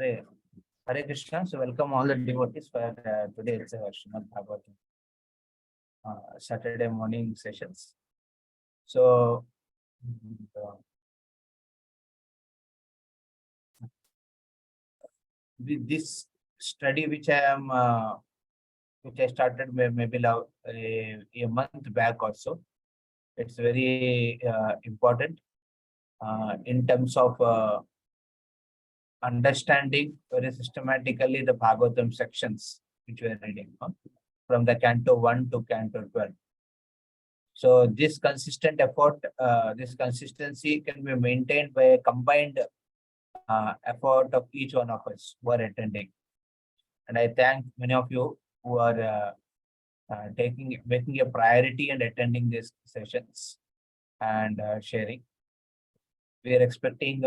Hare, Hare Krishna. So welcome all the devotees for today's Srimad Bhagavatam Saturday morning sessions. So with this study which I started maybe now a month back or so, it's very important in terms of understanding very systematically the Bhagavatam sections which we are reading from the Canto 1 to Canto 12. So this consistent effort, this consistency can be maintained by a combined effort of each one of us who are attending. And I thank many of you who are making a priority and attending these sessions and sharing. We are expecting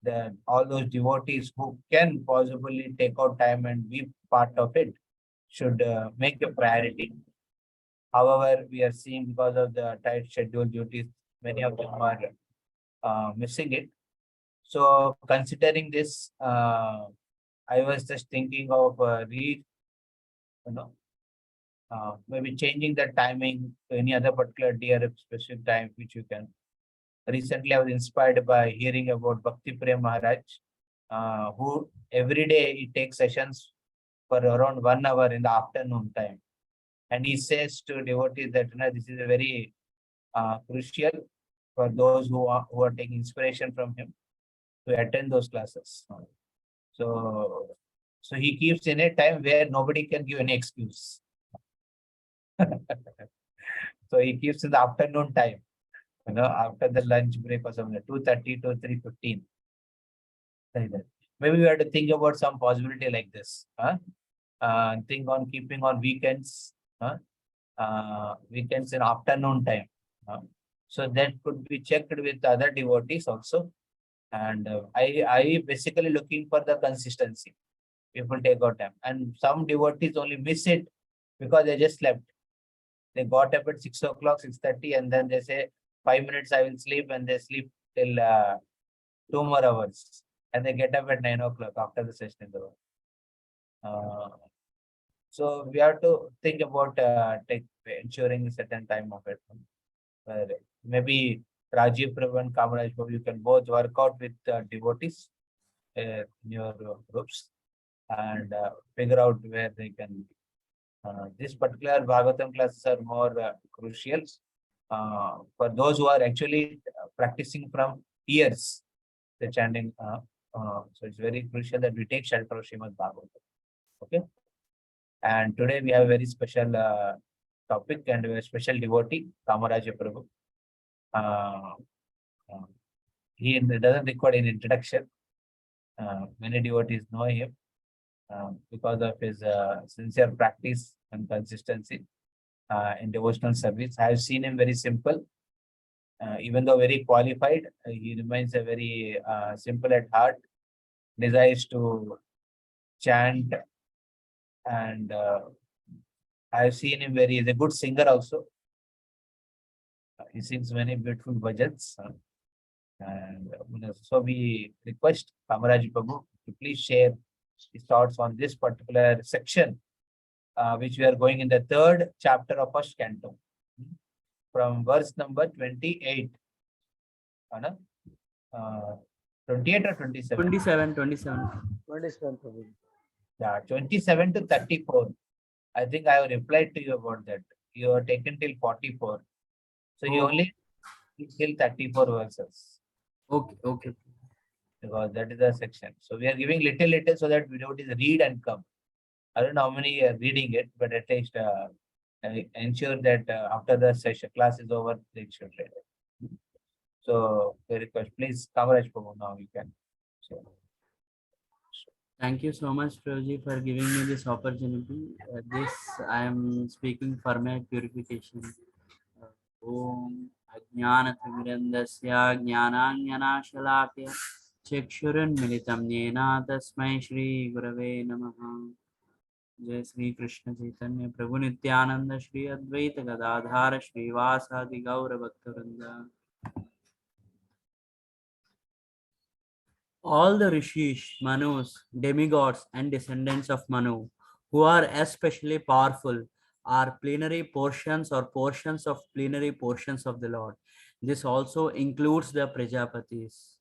that all those devotees who can possibly take out time and be part of it should make a priority. However, we are seeing because of the tight schedule duties, many of them are missing it. So considering this, I was just thinking of maybe changing the timing to any other particular day or specific time which you can. Recently, I was inspired by hearing about Bhakti Prem Maharaj, who every day he takes sessions for around 1 hour in the afternoon time. And he says to devotees that this is a very crucial for those who are taking inspiration from him to attend those classes. So he keeps in a time where nobody can give any excuse. So he keeps in the afternoon time, after the lunch break or something, 2:30 to 3:15. Maybe we have to think about some possibility like this. Think on keeping on weekends, weekends in afternoon time. So that could be checked with other devotees also. And I basically looking for the consistency. People take out time. And some devotees only miss it because they just slept. They got up at 6 o'clock, 6:30, and then they say, 5 minutes I will sleep, and they sleep till 2 more hours. And they get up at 9 o'clock after the session is over. So we have to think about ensuring a certain time of it. Maybe Rajiv Prabhu and Kamaraj Prabhu, you can both work out with devotees in your groups and figure out where they can. This particular Bhagavatam classes are more crucial for those who are actually practicing from years, the chanting. So it's very crucial that we take shelter of Srimad Bhagavatam. Okay. And today we have a very special topic and a special devotee, Kamaraja Prabhu. He doesn't require any introduction. Many devotees know him because of his sincere practice and consistency in devotional service. I have seen him very simple. Even though very qualified, he remains a very simple at heart, desires to chant, and I have seen him he's a good singer also. He sings many beautiful bhajans. And so we request Kamaraj Prabhu to please share his thoughts on this particular section, which we are going in the 3rd chapter of first canto, from verse number 28. 28 or 27? 27. Yeah, 27 to 34. I think I have replied to you about that. You are taken till 44. So you only till 34 verses. Okay. Because that is the section. So we are giving little so that we don't read and come. I don't know how many are reading it, but at least ensure that after the session class is over, they should read it. So the request, please, Kamaraj Prabhu, now you can. So. Thank you so much, Prabhuji, for giving me this opportunity. This I am speaking for my purification. Om Ajnanatrimirandasya Jnananjanashalakya Chakshurunmilitam Yena Tasmai Shri Gurave Namaha. Jai Sri Krishna Chaitanya Prabhu Nityananda Shri Advaita Gadadhara Shri Vasadi Gaura Bhaktivinoda. All the rishis, manus, demigods, and descendants of Manu, who are especially powerful, are plenary portions or portions of plenary portions of the Lord. This also includes the Prajapatis.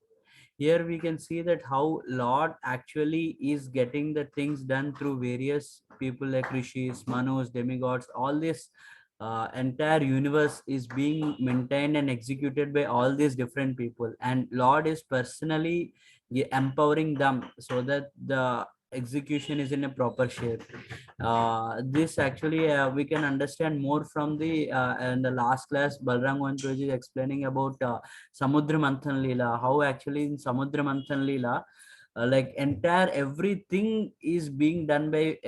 Here we can see that how Lord actually is getting the things done through various people like rishis, manus, demigods. All this entire universe is being maintained and executed by all these different people, and Lord is personally empowering them so that the execution is in a proper shape. This actually we can understand more from the in the last class Balram Goenkaji is explaining about Samudra Manthan Leela, how actually in Samudra Manthan Leela like entire everything is being done by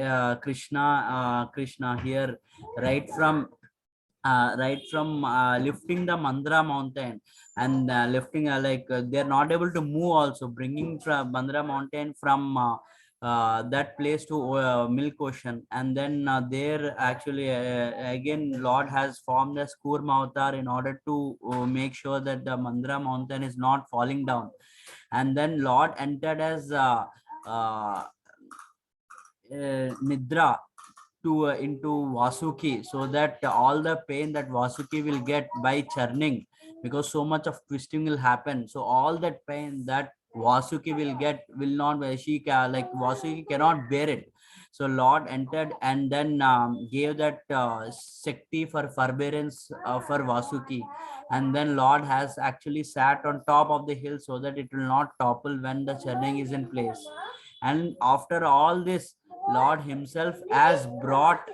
Krishna here, right from lifting the Mandra mountain and lifting they're not able to move, also bringing from Mandra mountain from that place to Milk Ocean, and then there actually again Lord has formed a Kurma avatar in order to make sure that the Mandra mountain is not falling down, and then Lord entered as uh, Nidra to into Vasuki, so that all the pain that Vasuki will get by churning, because so much of twisting will happen, so all that pain that Vasuki will get will not like Vasuki cannot bear it. So Lord entered and then gave that Shakti for forbearance for Vasuki, and then Lord has actually sat on top of the hill so that it will not topple when the churning is in place. And after all this, Lord himself has brought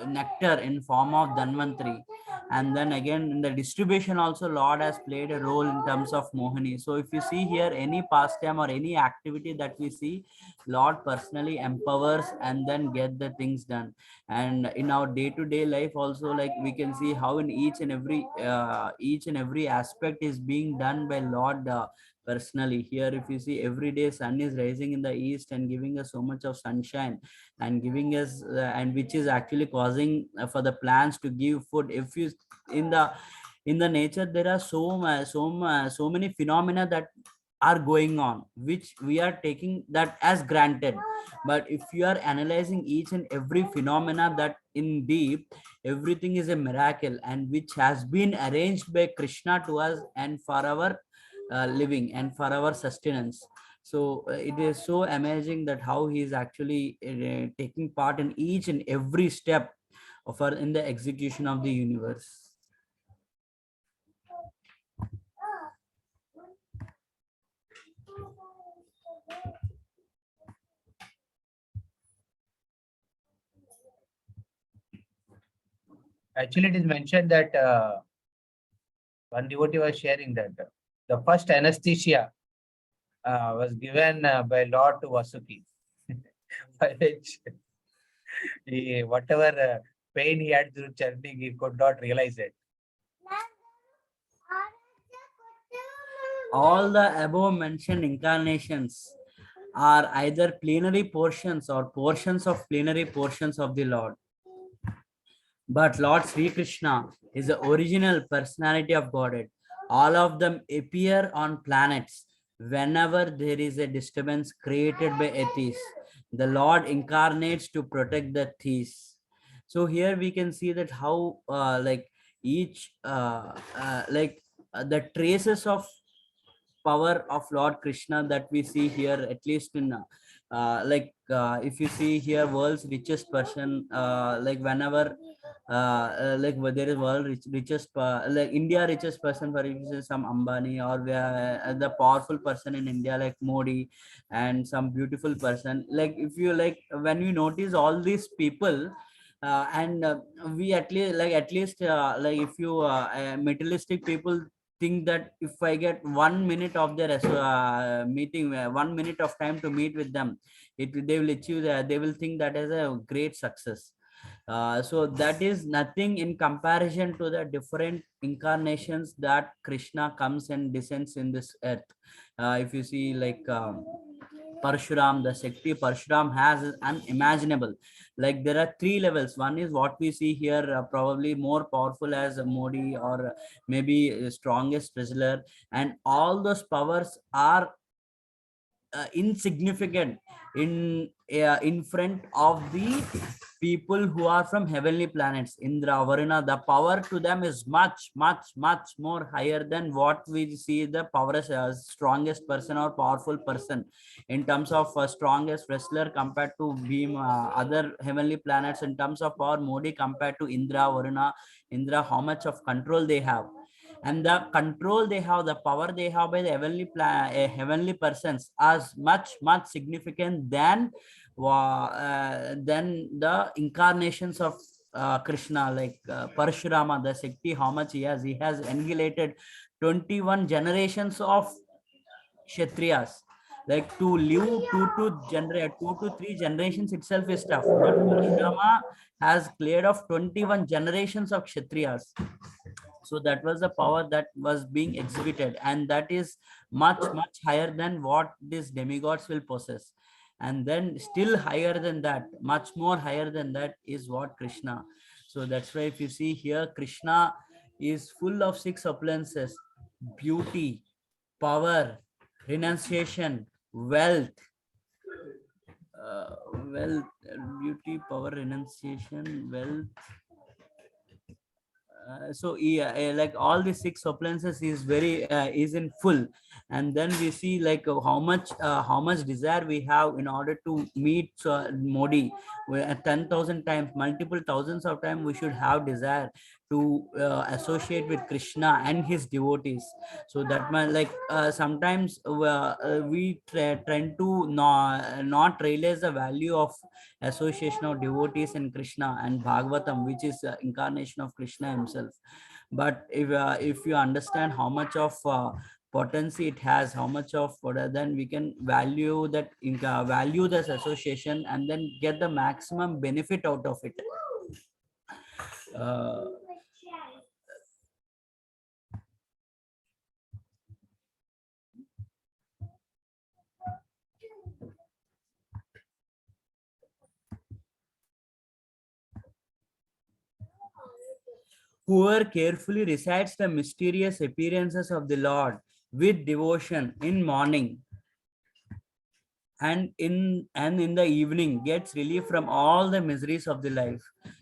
nectar in form of Dhanvantri, and then again in the distribution also Lord has played a role in terms of Mohini. So if you see here any pastime or any activity that we see, Lord personally empowers and then get the things done. And in our day-to-day life also, like we can see how in each and every aspect is being done by Lord personally. Here if you see every day sun is rising in the east and giving us so much of sunshine, and giving us and which is actually causing for the plants to give food. If you in the nature there are so many phenomena that are going on which we are taking that as granted, but if you are analyzing each and every phenomena, that in deep everything is a miracle and which has been arranged by Krishna to us and for our living and for our sustenance. So it is so amazing that how he is actually taking part in each and every step of our in the execution of the universe. Actually, it is mentioned that one devotee was sharing that the first anesthesia was given by Lord to Vasuki, by which whatever pain he had through churning, he could not realize it. All the above mentioned incarnations are either plenary portions or portions of plenary portions of the Lord. But Lord Sri Krishna is the original personality of Godhead. All of them appear on planets whenever there is a disturbance created by atheists. The Lord incarnates to protect the theists. So here we can see that how each the traces of power of Lord Krishna that we see here, at least in if you see here world's richest person, like whenever there is richest like India richest person, for example some Ambani, or the powerful person in India like Modi, and some beautiful person, like if you like when you notice all these people and we at least like if you materialistic people think that if I get 1 minute of their meeting, 1 minute of time to meet with them, they will achieve that. They will think that as a great success. So that is nothing in comparison to the different incarnations that Krishna comes and descends in this earth. If you see Parshuram, the Shakti Parshuram has is unimaginable. Like there are three levels. One is what we see here, probably more powerful as a Modi, or maybe strongest wrestler, and all those powers are insignificant in front of the people who are from heavenly planets. Indra, Varuna, the power to them is much more higher than what we see the power as strongest person or powerful person in terms of strongest wrestler compared to Beam, other heavenly planets in terms of power. Modi compared to Indra, Varuna, Indra, how much of control they have, and the control they have, the power they have by the heavenly persons as much significant than the incarnations of Krishna, like Parshurama, the Shakti, how much he has annihilated 21 generations of Kshatriyas. Like to live two to three generations itself is tough, but Parshurama has cleared of 21 generations of Kshatriyas. So that was the power that was being exhibited, and that is much higher than what these demigods will possess. And then still higher than that, much more higher than that, is what Krishna. So that's why if you see here, Krishna is full of six opulences: beauty, power, renunciation, wealth, uh, wealth, beauty, power, renunciation, wealth. So yeah, like all the six appliances is very is in full. And then we see like how much desire we have in order to meet Modi. 10,000 times, multiple thousands of times we should have desire to associate with Krishna and his devotees. So that man, like sometimes we tend to not realize the value of association of devotees in Krishna and Bhagavatam, which is incarnation of Krishna himself. But if you understand how much of potency it has, how much of then we can value that, value this association, and then get the maximum benefit out of it. Uh, Whoever carefully recites the mysterious appearances of the Lord with devotion in morning and in the evening gets relief from all the miseries of the life.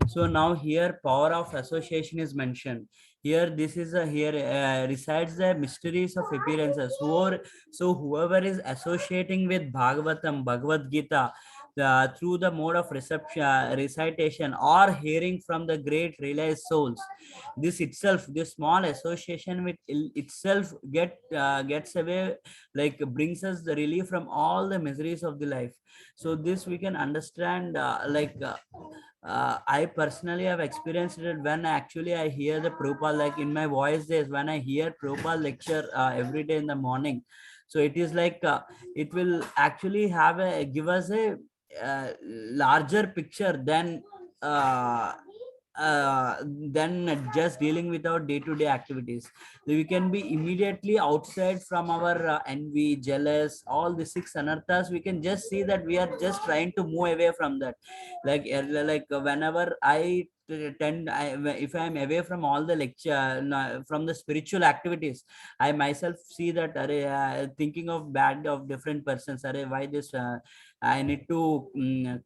So now here power of association is mentioned. Here this is a here resides the mysteries of appearances. Whoever is associating with Bhagavatam, Bhagavad Gita, through the mode of reception, recitation, or hearing from the great realized souls, this itself, this small association with itself gets away, like brings us the relief from all the miseries of the life. So this we can understand, I personally have experienced it when actually I hear the Prabhupada, like in my voice days, when I hear Prabhupada lecture every day in the morning. So it is like it will actually give us a larger picture uh, than just dealing with our day-to-day activities. So we can be immediately outside from our envy, jealous, all the six anarthas. We can just see that we are just trying to move away from that. Whenever if I am away from all the lecture, from the spiritual activities, I myself see that thinking of bad of different persons. Why this I need to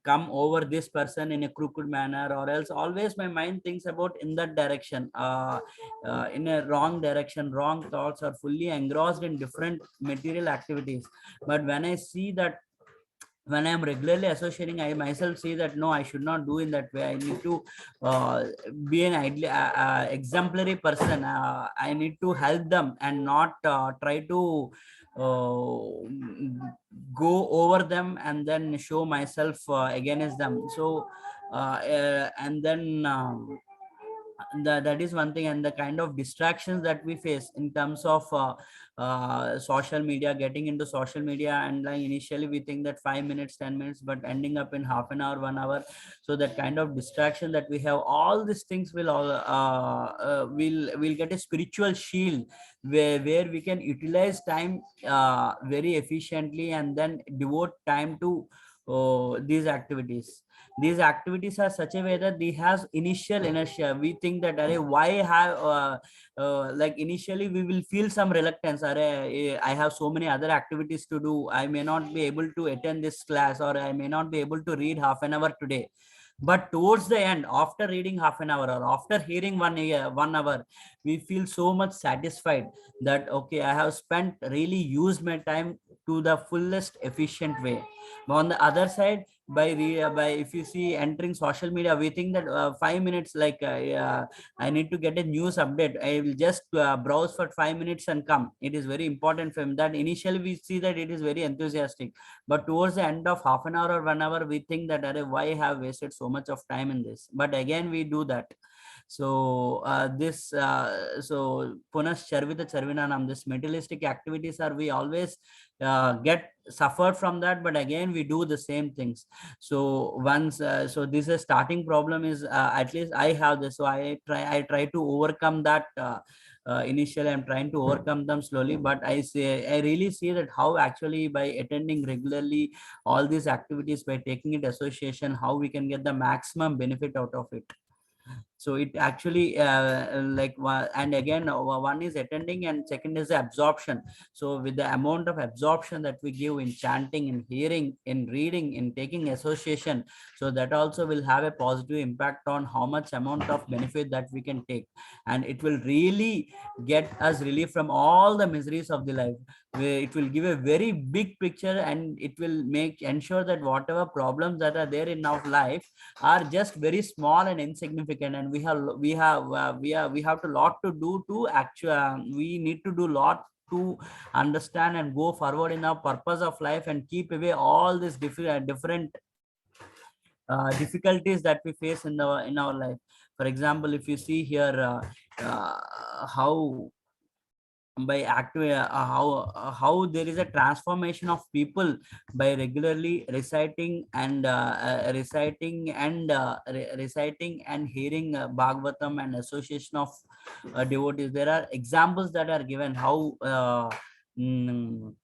come over this person in a crooked manner, or else always my mind thinks about in that direction, in a wrong direction. Wrong thoughts are fully engrossed in different material activities. But when I see that, when I am regularly associating, I myself see that no, I should not do in that way. I need to be an exemplary person. I need to help them and not try to go over them and then show myself against them. So and then that is one thing. And the kind of distractions that we face in terms of social media, getting into social media, and like initially we think that 5 minutes, 10 minutes, but ending up in half an hour, 1 hour. So that kind of distraction that we have, all these things will all will get a spiritual shield where we can utilize time very efficiently, and then devote time to these activities. These activities are such a way that they has initial inertia. We think that, Array, why have like initially we will feel some reluctance. Array, I have so many other activities to do, I may not be able to attend this class, or I may not be able to read half an hour today. But towards the end, after reading half an hour or after hearing 1 hour, we feel so much satisfied that, okay, I have spent, really used my time to the fullest efficient way. But on the other side, by if you see entering social media, we think that 5 minutes, like I need to get a news update, I will just browse for 5 minutes and come. It is very important for him that initially we see that it is very enthusiastic, but towards the end of half an hour or 1 hour, we think that, Array, why I have wasted so much of time in this? But again, we do that. So this so punas charvita charvinanam, this materialistic activities are, we always get suffered from that, but again we do the same things. So once so this is starting problem is, at least I have this, so I try to overcome that. Initially I'm trying to overcome them slowly, but I really see that how actually by attending regularly all these activities, by taking it association, how we can get the maximum benefit out of it. So it actually and again, one is attending and second is the absorption. So with the amount of absorption that we give in chanting, in hearing, in reading, in taking association, so that also will have a positive impact on how much amount of benefit that we can take, and it will really get us relief from all the miseries of the life. It will give a very big picture, and it will ensure that whatever problems that are there in our life are just very small and insignificant, and we have to lot to do to we need to do lot to understand and go forward in our purpose of life, and keep away all these different difficulties that we face in our life. For example, if you see here, how by active how there is a transformation of people by regularly reciting and hearing Bhagavatam and association of devotees. There are examples that are given how mm,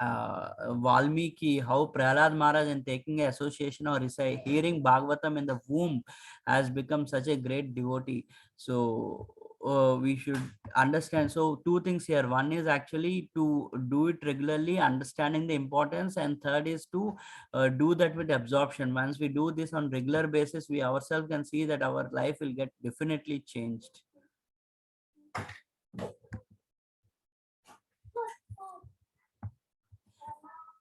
Valmiki, how Prahlad Maharaj, in taking association or hearing Bhagavatam in the womb, has become such a great devotee. So we should understand. So two things here. One is actually to do it regularly, understanding the importance, and third is to do that with absorption. Once we do this on regular basis, we ourselves can see that our life will get definitely changed.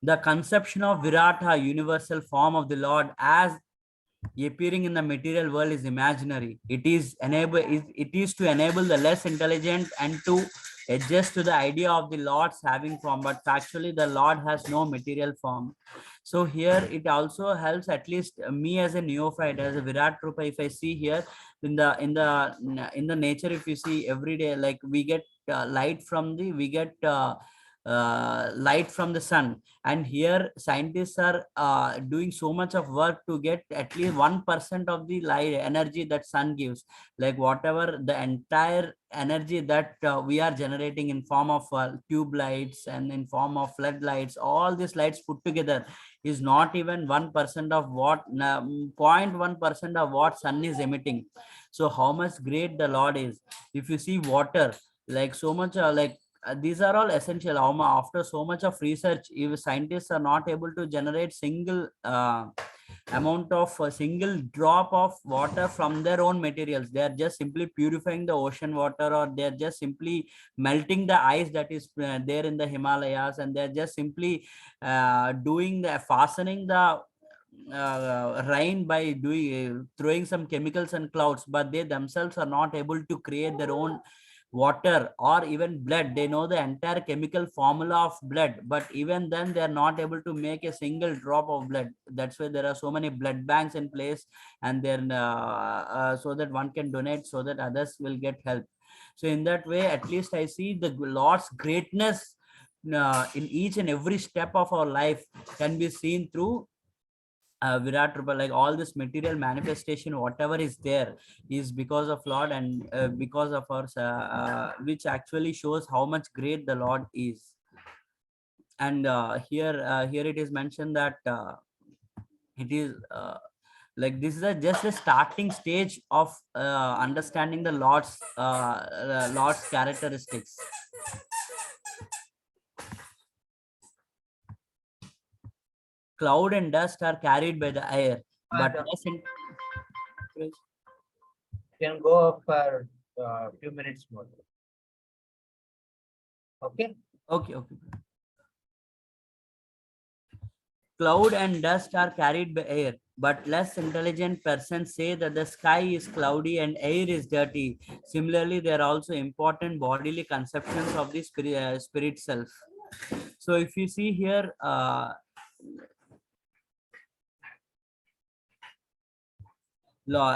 The conception of Virata, universal form of the Lord, as appearing in the material world is imaginary. It is to enable the less intelligent and to adjust to the idea of the Lord's having form, but actually the Lord has no material form. So here it also helps, at least me as a neophyte, as a Virat Rupa, if I see here in the nature, if you see every day, like we get light from the sun, and here scientists are doing so much of work to get at least 1% of the light energy that sun gives, like whatever the entire energy that we are generating in form of tube lights and in form of floodlights, all these lights put together is not even 1% of what 0.1% of what sun is emitting. So how much great the Lord is. If you see water, like so much these are all essential. After so much of research, if scientists are not able to generate single amount of a single drop of water from their own materials, they are just simply purifying the ocean water, or they are just simply melting the ice that is there in the Himalayas, and they're just simply doing the fastening the rain by doing throwing some chemicals and clouds, but they themselves are not able to create their own water, or even blood. They know the entire chemical formula of blood, but even then they are not able to make a single drop of blood. That's why there are so many blood banks in place, and then so that one can donate, so that others will get help. So in that way, at least I see the Lord's greatness in each and every step of our life can be seen through Virat Rupa. Like all this material manifestation, whatever is there, is because of Lord, and because of our, which actually shows how much great the Lord is. And here it is mentioned that it is like this is just a starting stage of understanding the Lord's characteristics. Cloud and dust are carried by the air, but less in. Can go for a few minutes more. Okay. Okay. Cloud and dust are carried by air, but less intelligent persons say that the sky is cloudy and air is dirty. Similarly, there are also important bodily conceptions of the spirit self. So if you see here, it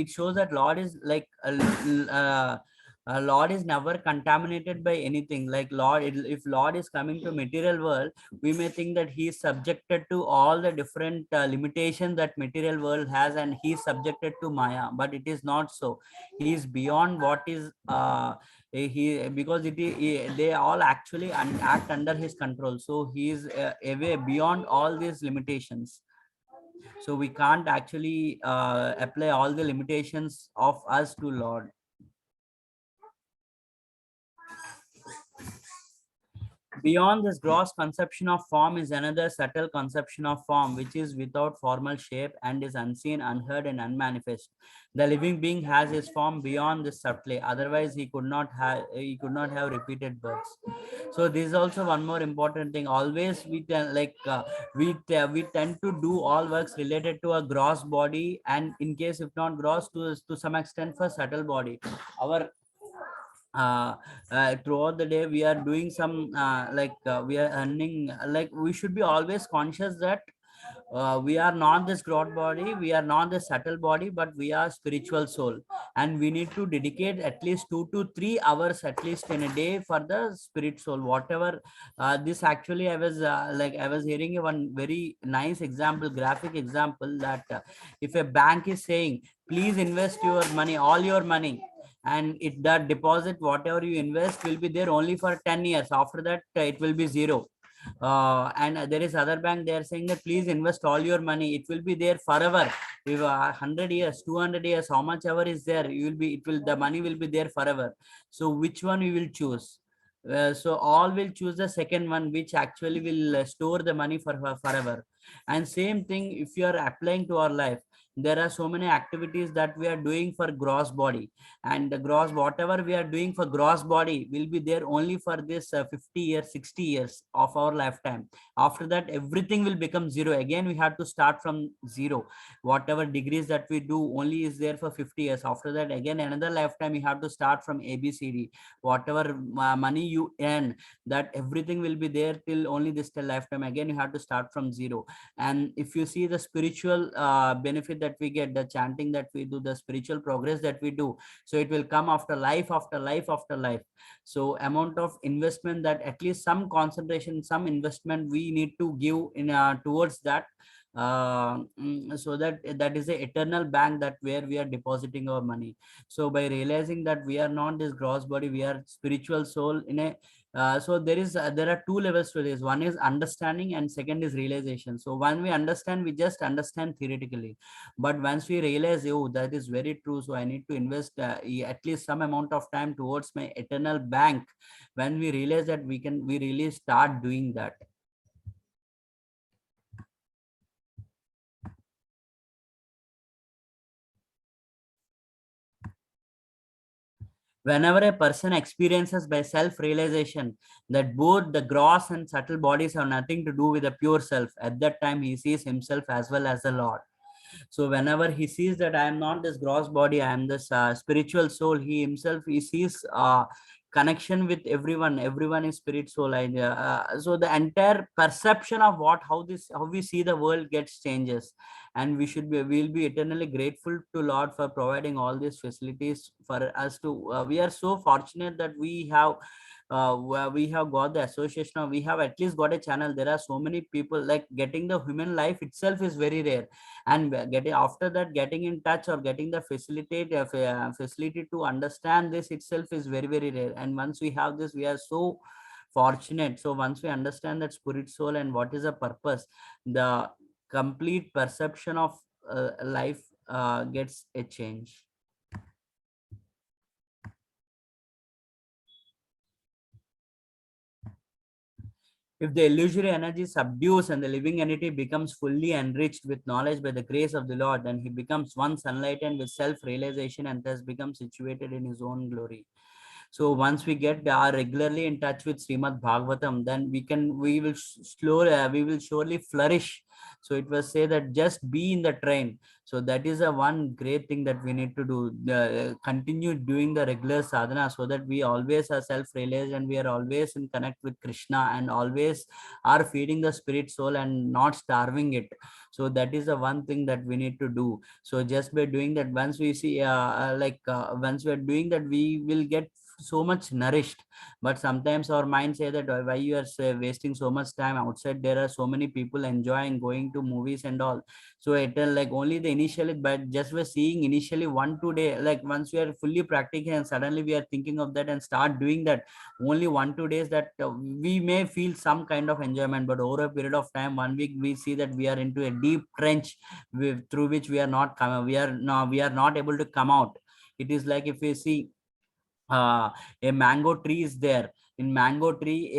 shows that Lord is like Lord is never contaminated by anything. Like Lord, if Lord is coming to material world, we may think that he is subjected to all the different limitations that material world has, and he is subjected to Maya. But it is not so. He is beyond what is he, because they all actually act under his control. So he is away beyond all these limitations. So we can't actually apply all the limitations of us to Lord. Beyond this gross conception of form is another subtle conception of form, which is without formal shape and is unseen, unheard, and unmanifest. The living being has his form beyond this subtly. Otherwise, he could not have repeated births. So this is also one more important thing. Always we we tend to do all works related to a gross body, and in case if not gross, to some extent for subtle body. Our throughout the day we are doing some we are earning, like we should be always conscious that we are not this gross body, we are not the subtle body, but we are spiritual soul, and we need to dedicate at least 2 to 3 hours at least in a day for the spirit soul. Whatever this actually I was hearing one very nice example, graphic example, that if a bank is saying please invest your money, all your money, and it that deposit whatever you invest will be there only for 10 years, after that it will be zero. And there is other bank, they are saying that please invest all your money, it will be there forever. If 100 years, 200 years, how much ever is there, you will be, it will, the money will be there forever. So which one you will choose? So all will choose the second one, which actually will store the money for forever. And same thing if you are applying to our life, there are so many activities that we are doing for gross body, and the gross, whatever we are doing for gross body will be there only for this 50 years, 60 years of our lifetime. After that everything will become zero. Again we have to start from zero. Whatever degrees that we do only is there for 50 years. After that again another lifetime you have to start from ABCD. Whatever money you earn, that everything will be there till only this till lifetime. Again you have to start from zero. And if you see the spiritual benefit that we get, the chanting that we do, the spiritual progress that we do, so it will come after life after life after life. So amount of investment, that at least some concentration, some investment we need to give in towards that, so that that is a eternal bank that where we are depositing our money. So by realizing that we are not this gross body, we are spiritual soul in a so there are two levels to this. One is understanding and second is realization. So when we understand, we just understand theoretically, but once we realize, oh, that is very true, so I need to invest at least some amount of time towards my eternal bank. When we realize that, we really start doing that. Whenever a person experiences by self-realization that both the gross and subtle bodies have nothing to do with the pure self, at that time he sees himself as well as the Lord. So whenever he sees that I am not this gross body, I am this spiritual soul, he himself, he sees connection with everyone. Everyone is spirit soul. So the entire perception of how we see the world gets changes, and we'll be eternally grateful to Lord for providing all these facilities for us to. We are so fortunate that where we have got the association, or we have at least got a channel. There are so many people, like getting the human life itself is very rare, and getting after that, getting in touch or getting the facility to understand this itself is very, very rare. And once we have this, we are so fortunate. So once we understand that spirit soul and what is the purpose, the complete perception of life gets a change. If the illusory energy subdues and the living entity becomes fully enriched with knowledge by the grace of the Lord, then he becomes once enlightened with self-realization and thus becomes situated in his own glory. So once we get are regularly in touch with Srimad Bhagavatam, then we will surely flourish. So it was say that just be in the train. So that is a one great thing that we need to do. Continue doing the regular sadhana so that we always are self-realized and we are always in connect with Krishna and always are feeding the spirit soul and not starving it. So that is the one thing that we need to do. So just by doing that, once we see once we are doing that, we will get so much nourished. But sometimes our mind say that why you are wasting so much time outside, there are so many people enjoying going to movies and all. So it like only the initially, but just we're seeing initially 1 2 day, like once we are fully practicing and suddenly we are thinking of that and start doing that only 1 2 days, that we may feel some kind of enjoyment, but over a period of time, 1 week, we see that we are into a deep trench through which we are not able to come out. It is like if we see a mango tree is there. In mango tree,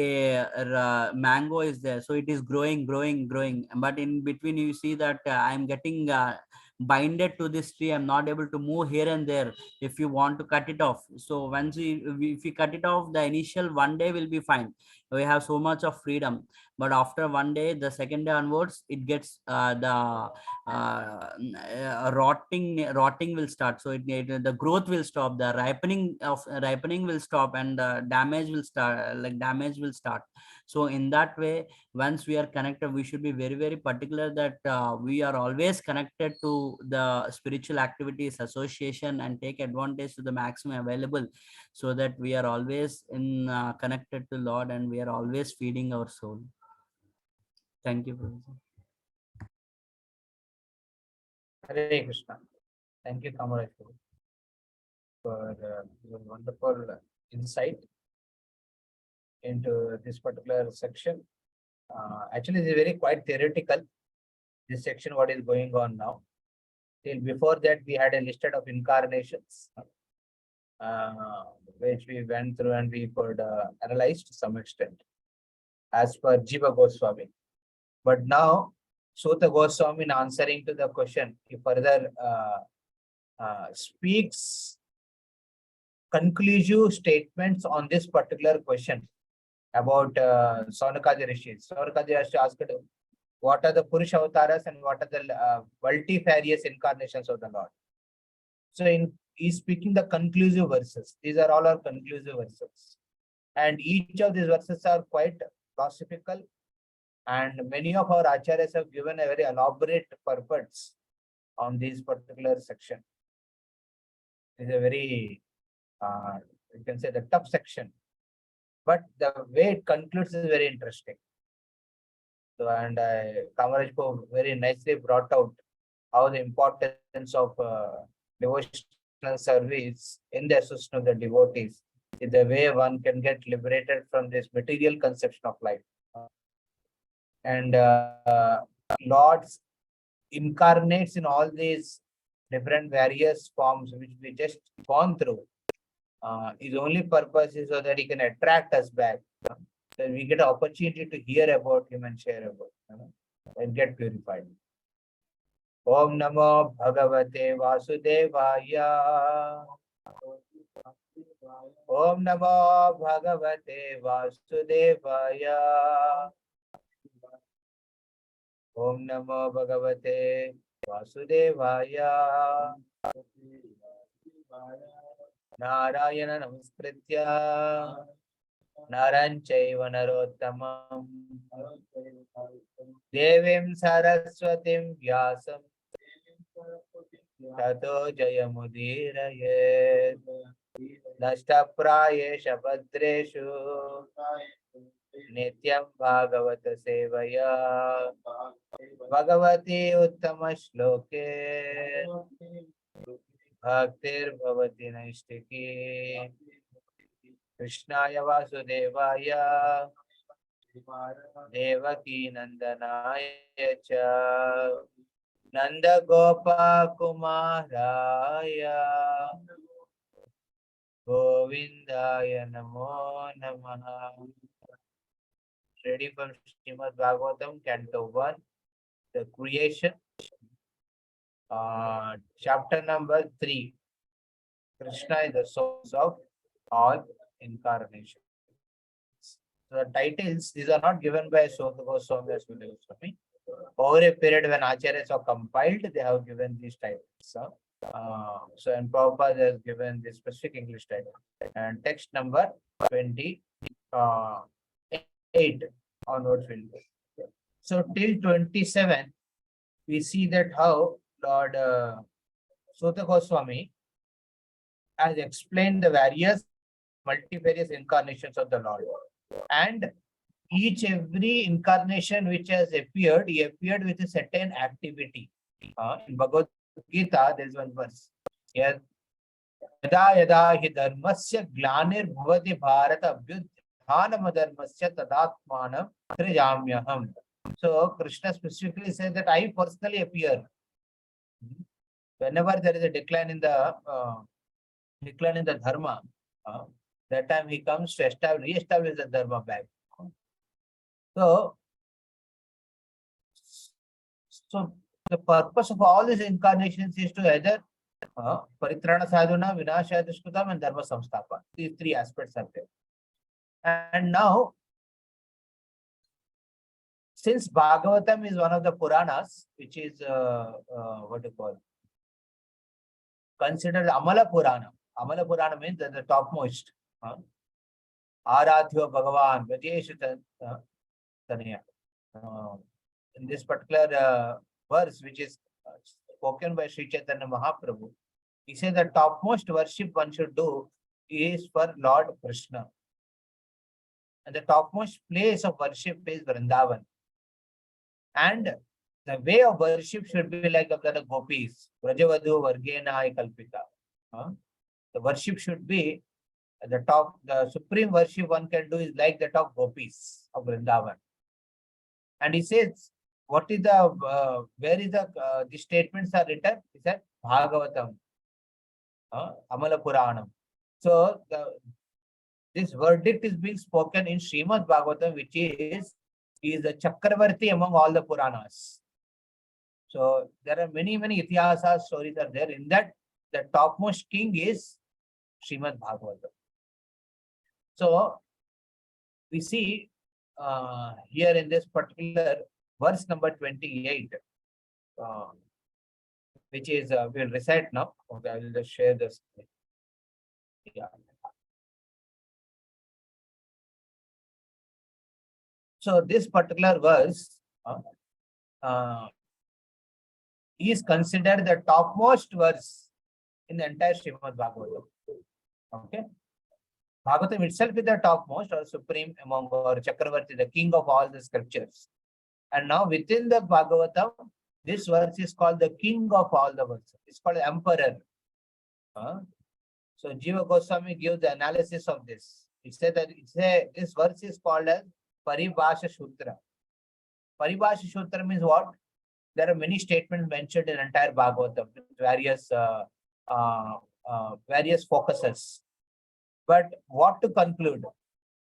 mango is there, so it is growing, but in between you see that I'm getting binded to this tree. I'm not able to move here and there if you want to cut it off. So once if we cut it off, the initial 1 day will be fine. We have so much of freedom, but after 1 day, the second day onwards, it gets rotting will start. So the growth will stop, the ripening will stop, and damage will start. So in that way, once we are connected, we should be very, very particular that we are always connected to the spiritual activities association and take advantage to the maximum available, so that we are always in connected to Lord and we are always feeding our soul. Thank you, Professor. Hare Krishna. Thank you, Kamaraj, for your wonderful insight into this particular section. Actually, it's very quite theoretical, this section, what is going on now. Till before that, we had a listed of incarnations, which we went through and we could analyze to some extent as per Jiva Goswami. But now, Sutta Goswami, in answering to the question, he further speaks conclusive statements on this particular question about Saunakadi Rishi. Saunakadi Rishi asked, what are the Purusha avatars and what are the multifarious incarnations of the Lord? So he's speaking the conclusive verses. These are all our conclusive verses. And each of these verses are quite philosophical. And many of our acharyas have given a very elaborate purpose on this particular section. It's a very, you can say, the tough section. But the way it concludes is very interesting. So, and Kamaraj very nicely brought out how the importance of devotional service in the association of the devotees is the way one can get liberated from this material conception of life. And Lord's incarnates in all these different various forms which we just gone through. His only purpose is so that he can attract us back. So we get an opportunity to hear about him and share about him and get purified. Om Namo Bhagavate Vasudevaya. Om Namo Bhagavate Vasudevaya. Om Namo Bhagavate Vasudevaya. Narayana Namaskritya Naran Chaiva Narottamam Devim Saraswatim Vyasam Tato Jayamudiraye Nashtaprayesha Bhadreshu Nityam Bhagavata Sevaya Bhagavati Uttama Shloke Bhaktir Bhavati Naistiki Krishnaya Vasudevaya Devaki Nandanaya Cha Nanda Gopa Kumaraya Govindaya Namo Namaha. Ready from Srimad Bhagavatam, Canto 1, the creation, chapter number 3. Krishna is the source of all incarnation. So the titles, these are not given by Sota Goswami or Sudha Goswami. Over a period when acharyas are compiled, they have given these titles. So and Prabhupada has given this specific English title. And text number 28 onwards will go. So till 27, we see that how Lord Sota Goswami has explained the multifarious incarnations of the Lord. And every incarnation which has appeared, he appeared with a certain activity. In Bhagavad Gita, there is one verse. Yada yada hi dharmasya glanir bhavati bharata abhyudhanam dharmasya tadatmanam trijamyaham. So Krishna specifically says that I personally appear. Whenever there is a decline in the dharma, that time he comes to re-establish the dharma back. So the purpose of all these incarnations is to either Paritrana Sadhuna, Vinashaya Dushkritam, and Dharma Samstapa. These three aspects are there. And now, since Bhagavatam is one of the Puranas, which is what you call considered Amala Purana. Amala Purana means that the topmost. Aradhyo Bhagavan, Vajeshu Tanya. In this particular verse, which is spoken by Sri Chaitanya Mahaprabhu, he says the topmost worship one should do is for Lord Krishna. And the topmost place of worship is Vrindavan. And the way of worship should be like of the gopis. Vrajavadhu Vargena Kalpita. The worship should be at the top. The supreme worship one can do is like that of gopis of Vrindavan. And he says, what is the, where is the statements are written? He said, Bhagavatam, Amala Puranam. So this verdict is being spoken in Srimad Bhagavatam, which is the Chakravarti among all the Puranas. So there are many Itihasa stories are there. In that, the topmost king is Srimad Bhagavatam. So we see here in this particular verse number 28, which is we'll recite now. Okay, I will just share this. Yeah. So this particular verse is considered the topmost verse in the entire Srimad Bhagavatam. Okay. Bhagavatam itself is the topmost or supreme among or Chakravarti, the king of all the scriptures. And now within the Bhagavatam, this verse is called the king of all the verses. It's called emperor. So Jiva Goswami gives the analysis of this. It said that this verse is called as Paribhasha Sutra. Paribhasha Sutra means what? There are many statements mentioned in entire Bhagavatam, various focuses. But what to conclude,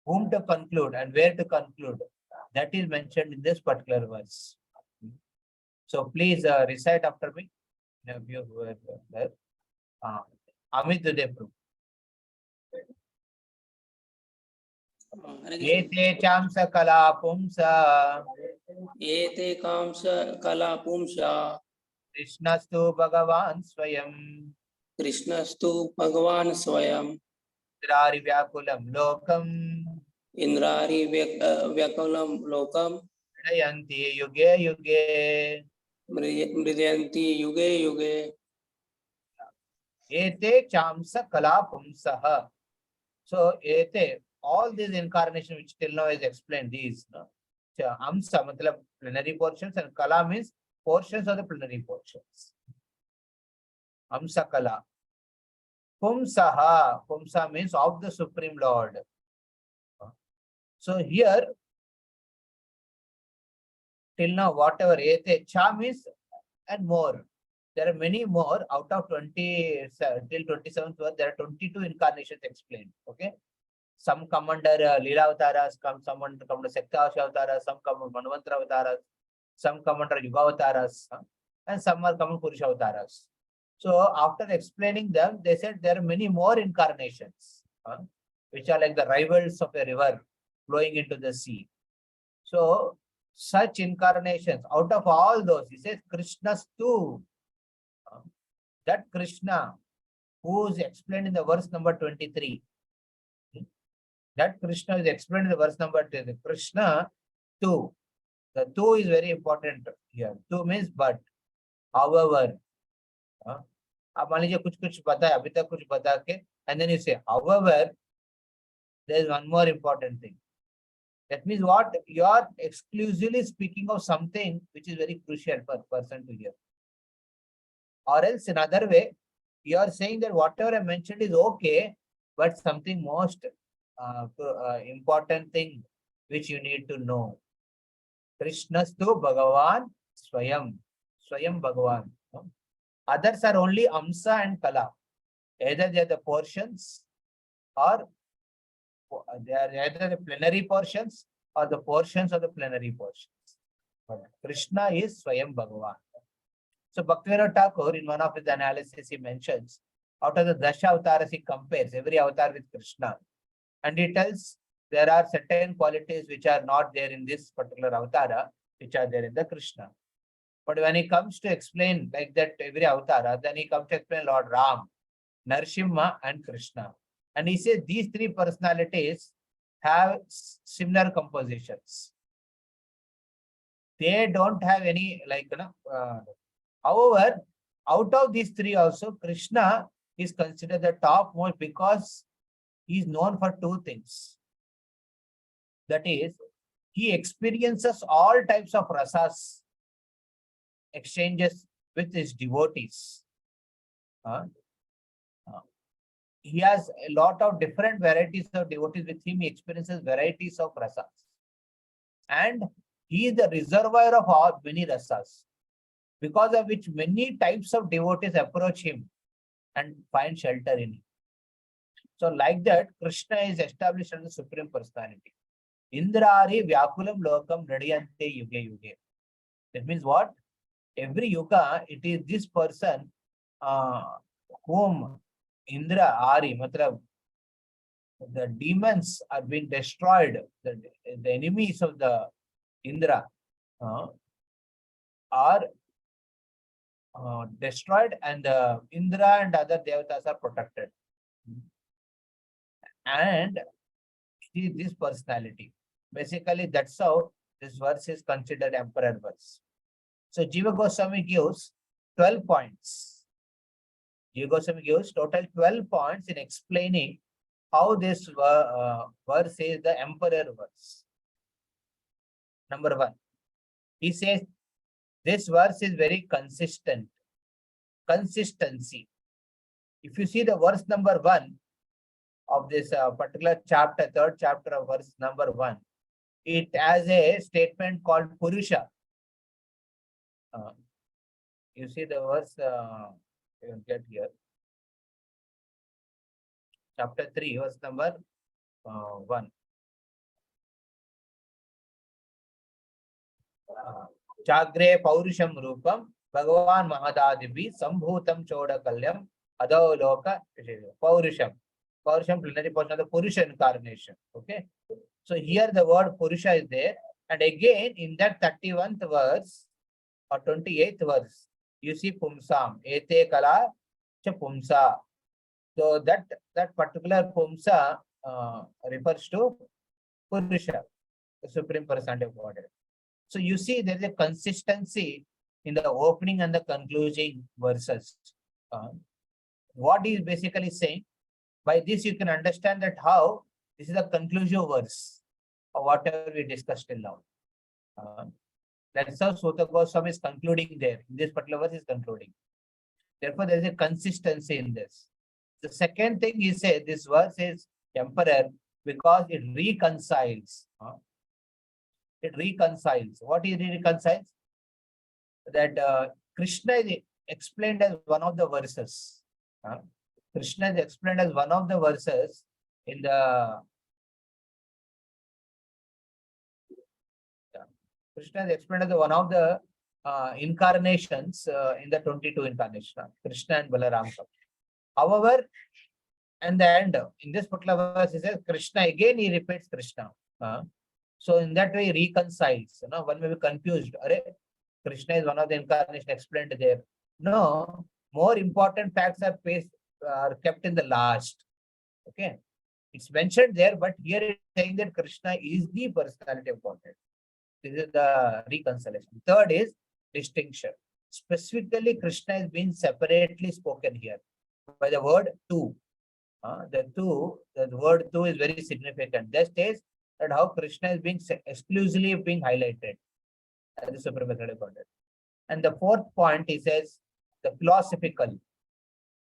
whom to conclude, and where to conclude, that is mentioned in this particular verse. So please recite after me. You were there. Amit Udayapur. Ete chamsa kala pumsa. Ete kamsa kala pumsa. Krishnastu Bhagavan Swayam Krishnastu Bhagavan Swayam Indrari Vyakulam Lokam Indrari Vyakalam Lokam Dayanti Yuge Yuge Mridyanti Yuge Yuge Ete Chamsa Kala Pumsaha. So Ete, all these incarnation which till now is explained, these Amsa matlab plenary portions and Kala means portions of the plenary portions. Amsa Kala. Pumsaha. Pumsa means of the Supreme Lord. So here, till now, whatever Ete, Cha means and more. There are many more out of 20 till 27th verse. There are 22 incarnations explained. Okay. Some come under Leela Avataras, some under come under Sekta Avataras, some come under Manvantra Avataras, some come under Yuga Avataras, and some are coming Purusha Avataras. So after explaining them, they said there are many more incarnations, which are like the rivals of a river flowing into the sea. So such incarnations, out of all those, he says Krishna's too. That Krishna, who is explained in the verse number 23. That Krishna is explained in the verse number 23. Krishna too. The two is very important here. Two means but. However, आप मान लीजिए कुछ पता है, अभी तक कुछ बता के, and then you say, however, there is one more important thing. That means what? You are exclusively speaking of something which is very crucial for a person to hear. Or else in another way, you are saying that whatever I mentioned is okay, but something most important thing which you need to know. Krishnastu Bhagavan Swayam. Swayam Bhagavan. Others are only Amsa and Kala. Either they are the portions or they are either the plenary portions or the portions of the plenary portions. But Krishna is Swayam Bhagavan. So Bhaktivinoda Thakur, in one of his analysis, he mentions, out of the Dasha avatars, he compares every avatar with Krishna. And he tells there are certain qualities which are not there in this particular avatara, which are there in the Krishna. But when he comes to explain like that every avatara, then he comes to explain Lord Ram, Narsimha and Krishna. And he says these three personalities have similar compositions. They don't have any however, out of these three also, Krishna is considered the topmost because he is known for two things. That is, he experiences all types of rasas, exchanges with his devotees. He has a lot of different varieties of devotees with him. He experiences varieties of rasas. And he is the reservoir of all many rasas, because of which many types of devotees approach him and find shelter in him. So like that, Krishna is established as the Supreme Personality. Indrari Vyakulam Lokam Radiyante Yuge Yuge. That means what? Every yuga, it is this person whom Indra, Ari, matlab, the demons are being destroyed, the enemies of the Indra are destroyed, and Indra and other devatas are protected. And it is this personality. Basically, that's how this verse is considered emperor verse. So Jiva Goswami gives 12 points. Jiva Goswami gives total 12 points in explaining how this verse is the emperor verse. Number one, he says this verse is very consistent. Consistency. If you see the verse number 1 of this particular chapter, third chapter of verse number 1, it has a statement called Purusha. You see the verse, you will get here. Chapter 3, verse number 1. Chagre Paurusham Rupam, Bhagavan Mahadadibi, Sambhutam Chodakalyam, Adavaloka, Paurusham. Paurusham, plenary portion of the Purusha incarnation. Okay. So here the word Purusha is there. And again, in that 31st verse or 28th verse, You see Pumsam, Ete Kala cha Pumsa. So that particular Pumsa refers to Purusha, the Supreme Personality of Godhead. So you see there is a consistency in the opening and the concluding verses. What he is basically saying, by this you can understand that how this is a conclusive verse of whatever we discussed till now. That's how Sutta Goswami is concluding there. In this particular verse is concluding. Therefore, there is a consistency in this. The second thing he said, this verse is emperor because it reconciles. It reconciles. What is it reconciles? That Krishna is explained as one of the verses. Krishna is explained as one of the verses in the Krishna is explained as one of the incarnations in the 22 incarnation, Krishna and Balaram. However, in the end, in this particular verse, he says Krishna, again he repeats Krishna. So in that way, he reconciles. One may be confused. Krishna is one of the incarnation explained there. No, more important facts are kept in the last. Okay, it's mentioned there, but here it's saying that Krishna is the personality of Godhead. This is the reconciliation. Third is distinction. Specifically, Krishna is being separately spoken here by the word two. The word two is very significant. That is that how Krishna is being exclusively being highlighted as the Supreme Personality of Godhead. And the fourth point, he says, the philosophical.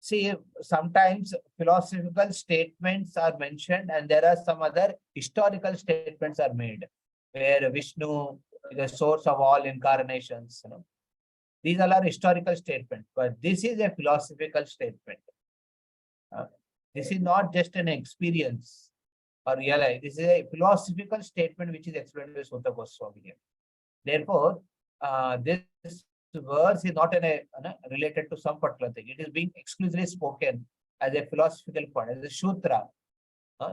See, sometimes philosophical statements are mentioned and there are some other historical statements are made where Vishnu is the source of all incarnations. These all are historical statements, but this is a philosophical statement. This is not just an experience or realize. This is a philosophical statement which is explained by Sutta Goswami here. Therefore, this verse is not related to some particular thing. It is being exclusively spoken as a philosophical point, as a sutra.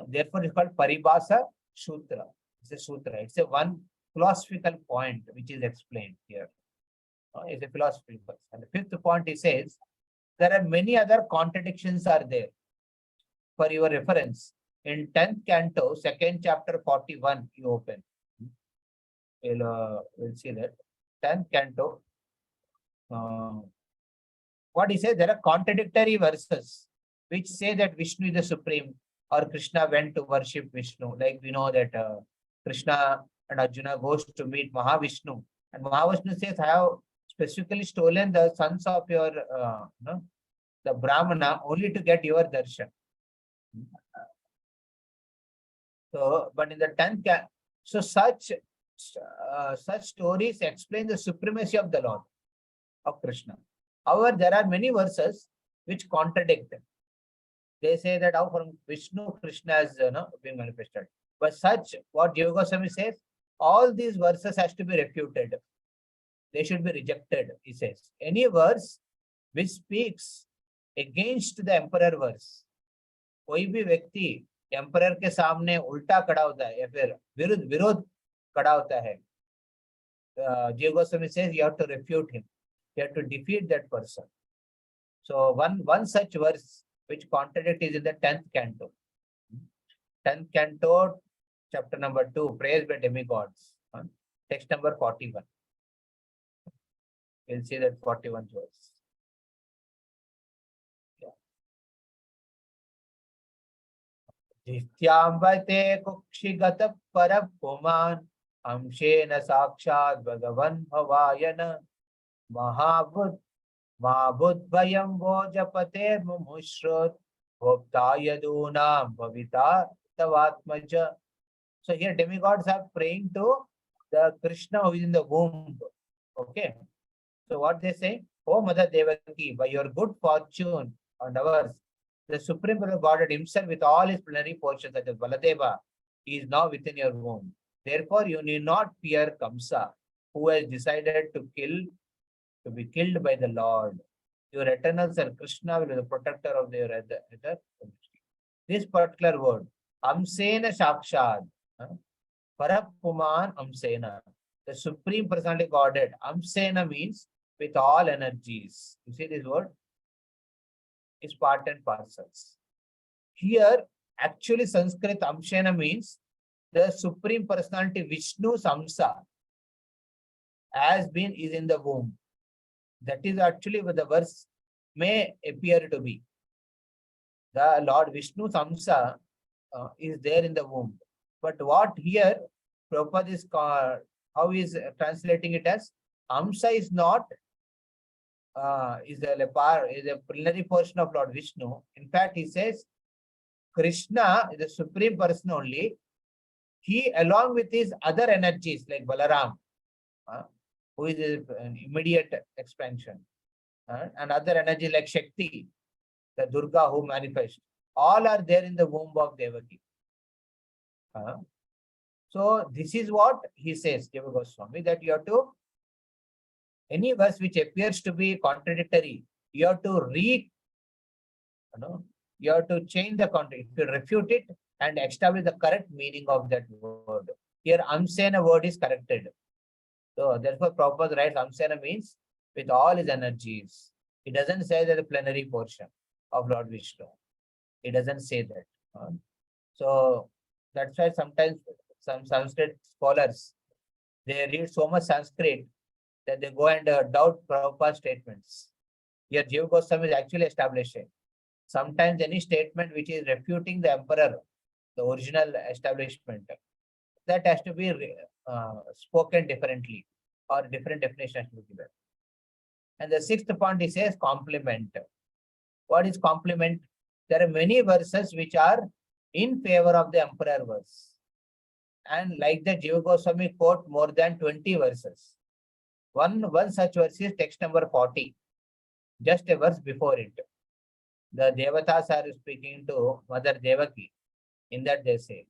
Therefore, it's called Paribhasa Sutra. It's a sutra. It's a one philosophical point which is explained here. It's a philosophical verse. And the fifth point, he says, there are many other contradictions are there. For your reference, in 10th canto, 2nd chapter 41, you open. We'll see that. 10th canto. What he says, there are contradictory verses which say that Vishnu is the supreme or Krishna went to worship Vishnu. Like we know that Krishna and Arjuna goes to meet Mahavishnu. And Mahavishnu says, I have specifically stolen the sons of your, the Brahmana only to get your darshan. So, but in the 10th, so such stories explain the supremacy of the Lord, of Krishna. However, there are many verses which contradict them. They say that how from Vishnu, Krishna is being manifested. But such, what Jiva Goswami says, all these verses has to be refuted. They should be rejected, he says. Any verse which speaks against the emperor verse, कोई भी व्यक्ति emperor के सामने उल्टा खड़ा होता है या फिर विरोध खड़ा होता है, Jiva Goswami says you have to refute him, you have to defeat that person. So one such verse which contradict is in the 10th canto. 10th canto, chapter number 2, praise by demigods, text number 41. We'll see that 41 verse. जित्याम्बते कुक्षिगत परपुमान् अंशेन साक्षात् भगवन् भवायन महाबुद्भयं वो जपते मुमुश्रुत भोक्तायदूनां भविता तवात्मज. So here demigods are praying to the Krishna who is in the womb. Okay. So what they say? Oh Mother Devaki, by your good fortune and ours, the Supreme Godhead himself with all his plenary portions such as Baladeva, he is now within your womb. Therefore, you need not fear Kamsa, who has decided to be killed by the Lord. Your eternal son Krishna will be the protector of your other. This particular word, Amsena Shakshad, Parapuman Amsena, the Supreme Personality Godhead. Amsena means with all energies. You see this word? Is part and parcels. Here, actually Sanskrit Amshena means the Supreme Personality Vishnu Samsa is in the womb. That is actually what the verse may appear to be. The Lord Vishnu Samsa is there in the womb. But what here Prabhupada is called, how is translating it as Amsa is not is a preliminary portion of Lord Vishnu. In fact, he says Krishna is the supreme person only. He, along with his other energies like Balaram, who is an immediate expansion, and other energy like Shakti, the Durga who manifests, all are there in the womb of Devaki. So this is what he says, Jiva Goswami, that you have to, any verse which appears to be contradictory, you have to you have to change the context, you refute it and establish the correct meaning of that word. Here, Amsena word is corrected. So therefore, Prabhupada writes Amsena means with all his energies. It doesn't say that the plenary portion of Lord Vishnu. It doesn't say that. So that's why sometimes some Sanskrit scholars, they read so much Sanskrit that they go and doubt Prabhupada's statements. Here, Jiva Goswami is actually establishing. Sometimes any statement which is refuting the emperor, the original establishment, that has to be spoken differently, or different definition has to be given. And the sixth point, he says complement. What is complement? There are many verses which are in favor of the emperor verse. And like that, Jiva Goswami quote more than 20 verses. One such verse is text number 40, just a verse before it. The Devatas are speaking to Mother Devaki. In that they say,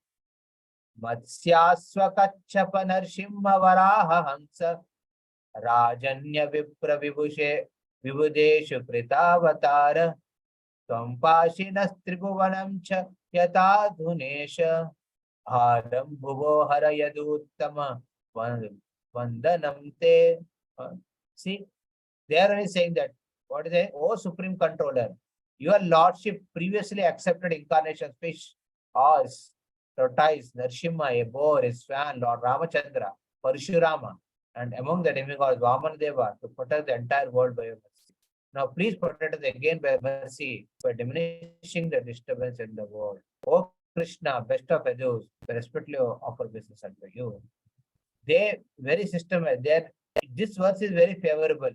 Matsyasva Kachapa Narsimha Varaha Hansa Rajanya Vipra Vibhudeshu Kritavatara Tvampashinas Tribhuvanam Cha Yata Dhunesha Haram Bhuvo Harayaduttama Vandanam Te. See, they are only saying that, what is it? O Supreme Controller, your Lordship previously accepted incarnations, fish, horse, tortoise, Narsimha, a boar, a swan, Lord Ramachandra, Parshurama, and among the demigods, Vamanadeva, to protect the entire world by your mercy. Now, please protect us again by mercy, by diminishing the disturbance in the world. O Krishna, best of Adus, we respectfully offer business unto you. They very systematic. This verse is very favorable.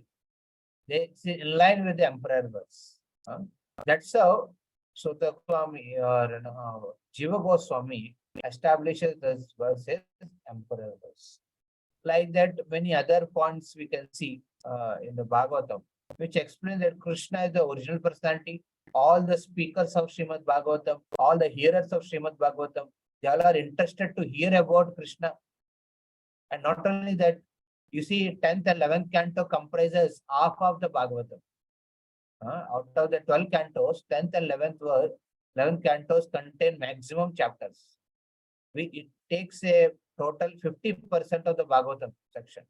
It's in line with the emperor verse. That's how Sutta Goswami or Jiva Goswami establishes this verse as emperor verse. Like that, many other points we can see in the Bhagavatam, which explain that Krishna is the original personality. All the speakers of Srimad Bhagavatam, all the hearers of Srimad Bhagavatam, they all are interested to hear about Krishna. And not only that, you see, 10th and 11th canto comprises half of the Bhagavatam. Out of the 12 cantos, 10th and 11th cantos contain maximum chapters. It takes a total 50% of the Bhagavatam section.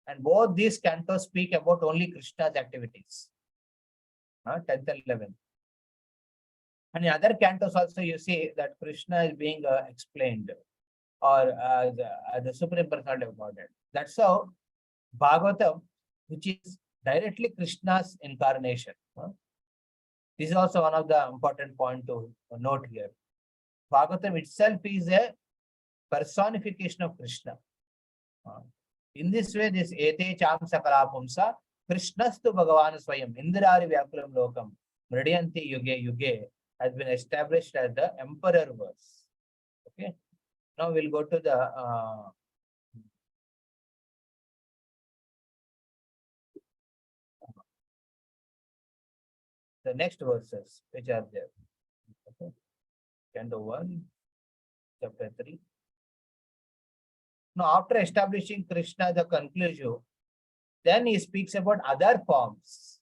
And both these cantos speak about only Krishna's activities. 10th and 11th. And in other cantos also, you see that Krishna is being explained, or the Supreme Personality of Godhead. That's how Bhagavatam, which is directly Krishna's incarnation. This is also one of the important points to note here. Bhagavatam itself is a personification of Krishna. In this way, this Ete Cham Sakala Pumsa, Krishnastu Bhagavan Swayam, Indrari Vyakulam Lokam, Mridyanti Yuge Yuge, has been established as the emperor verse. Okay. Now we'll go to the next verses which are there. Okay. Canto 1, chapter 3. Now, after establishing Krishna, the conclusion, then he speaks about other forms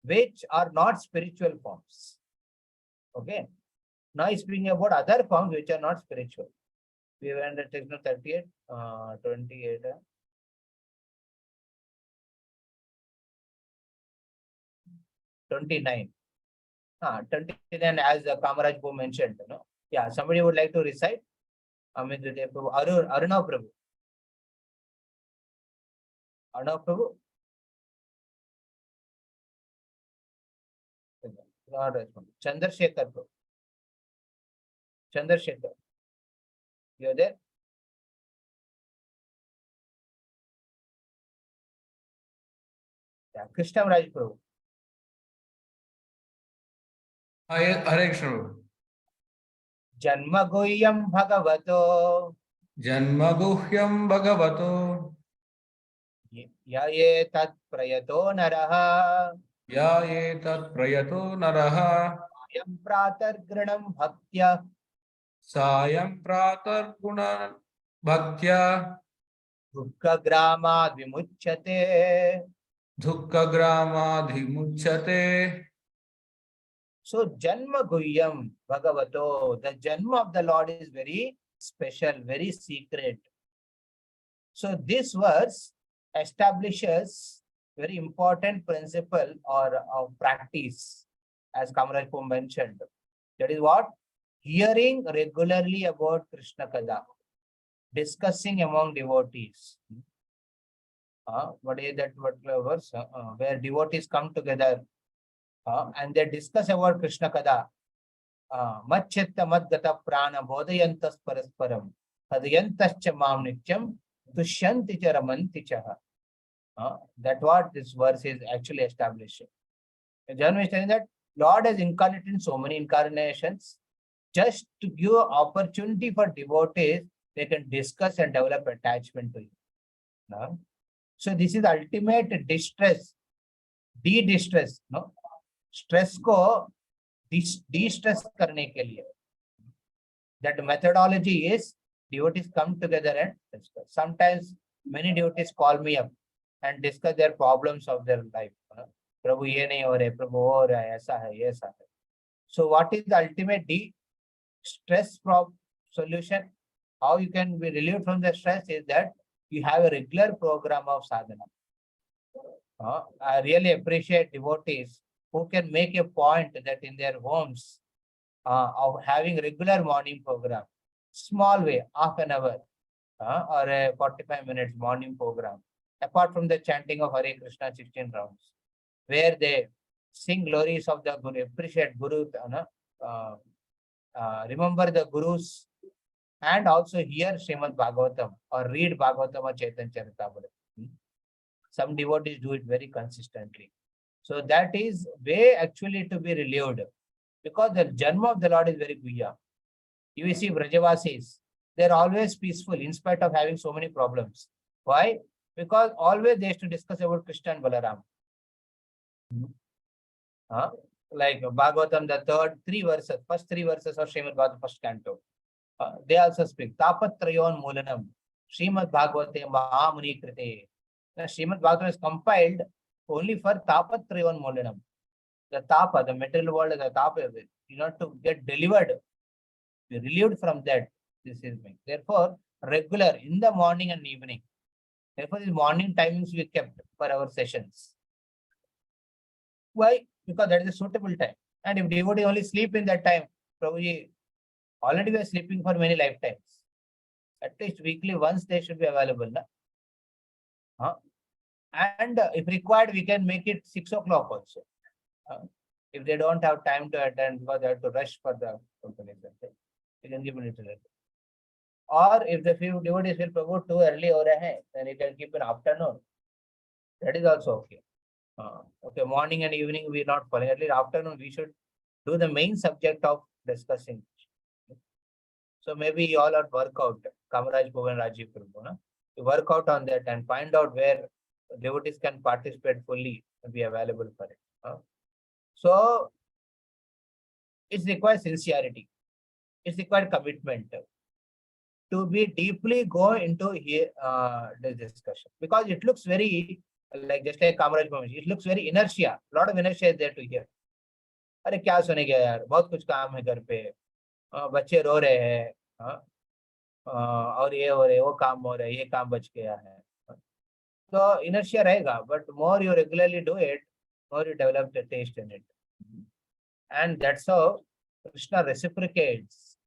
which are not spiritual forms. Okay. Now he's speaking about other forms which are not spiritual. We have under text 38, 28. 29. 29 as Kamaraj Bhu mentioned, no? Yeah, somebody would like to recite? Amit Vijay Prabhu, Aruna Prabhu. Aruna Prabhu? Not responding. Chandrasekhar Prabhu. Chandrasekhar, you're there? Yeah, Krishnamraj Prabhu. Hare Krishna. Janmagoyam Bhagavato Janmaguhyam Bhagavato Yaye Tat Prayato Naraha Ya etat prayato naraha Yam Pratar Granam Bhaktya sayam pratar guna bhaktya Dukka Grama Vimuchyate. dukka gramadhimuchyate. So Janma Guhyam Bhagavato, the Janma of the Lord is very special, very secret. So this verse establishes very important principle or of practice, as Kamaraj Pum mentioned. That is what? Hearing regularly about Krishna Kada, discussing among devotees. What is that particular verse? Where devotees come together and they discuss about Krishna Kada. Machchitta madgata prana bodhayantas parasparam hadayantascha mam nityam dushyanti cha ramanti cha. That what this verse is actually establishing. John is telling that Lord has incarnated in so many incarnations just to give opportunity for devotees, they can discuss and develop attachment to you. So this is ultimate distress, de-distress, no? Stress को de-stress करने के लिए. That methodology is devotees come together and discuss. Sometimes many devotees call me up and discuss their problems of their life. प्रभु ये नहीं हो रहे, प्रभु हो रहा है, ऐसा है, ऐसा है. So what is the ultimate de-stress problem solution? How you can be relieved from the stress is that you have a regular program of sadhana. I really appreciate devotees who can make a point that in their homes of having regular morning program, small way, half an hour or a 45 minutes morning program, apart from the chanting of Hare Krishna 16 rounds, where they sing glories of the Guru, appreciate Guru, remember the Gurus, and also hear Srimad Bhagavatam or read Bhagavatam or Chaitanya Charitamrita. Some devotees do it very consistently. So that is way actually to be relieved, because the Janma of the Lord is very Guhya. You will see Vrajavasis, they are always peaceful in spite of having so many problems. Why? Because always they used to discuss about Krishna and Balaram. Like Bhagavatam, the first three verses of Srimad Bhagavatam, first canto. They also speak. Tapatrayon Mulanam, Srimad Bhagavate Mahamuni Krite. Srimad Bhagavatam is compiled only for Tapatrayon Mulanam. The tapa, the material world, the tapa, you know, to get delivered, be relieved from that. This is me. Therefore, regular in the morning and evening. Therefore, these morning timings we kept for our sessions. Why? Because that is a suitable time. And if devotee only sleep in that time, Prabhuji, already we are sleeping for many lifetimes. At least weekly once they should be available. And if required, we can make it 6 o'clock also. If they don't have time to attend because they have to rush for the company, you can give it a little. Or if the few devotees feel Prabhu too early or then you can keep an afternoon. That is also okay. Okay, morning and evening we are not following. At least afternoon we should do the main subject of discussing. So maybe you all at work out, Kamaraj Bhuvan Rajiv Prabhu, you work out on that and find out where devotees can participate fully and be available for it. So it requires sincerity. It requires commitment to be deeply go into here this discussion, because it looks very like just like Kamaraj Bhuvan, it looks very inertia. A lot of inertia is there to hear. अरे क्या सुनेंगे यार, बहुत कुछ काम है घर पे, बच्चे रो रहे हैं, और ये हो रहे वो काम हो रहा है, ये काम बच गया है. So inertia रहेगा, but more you regularly do it, More you develop the taste in it. And that's how Krishna reciprocates.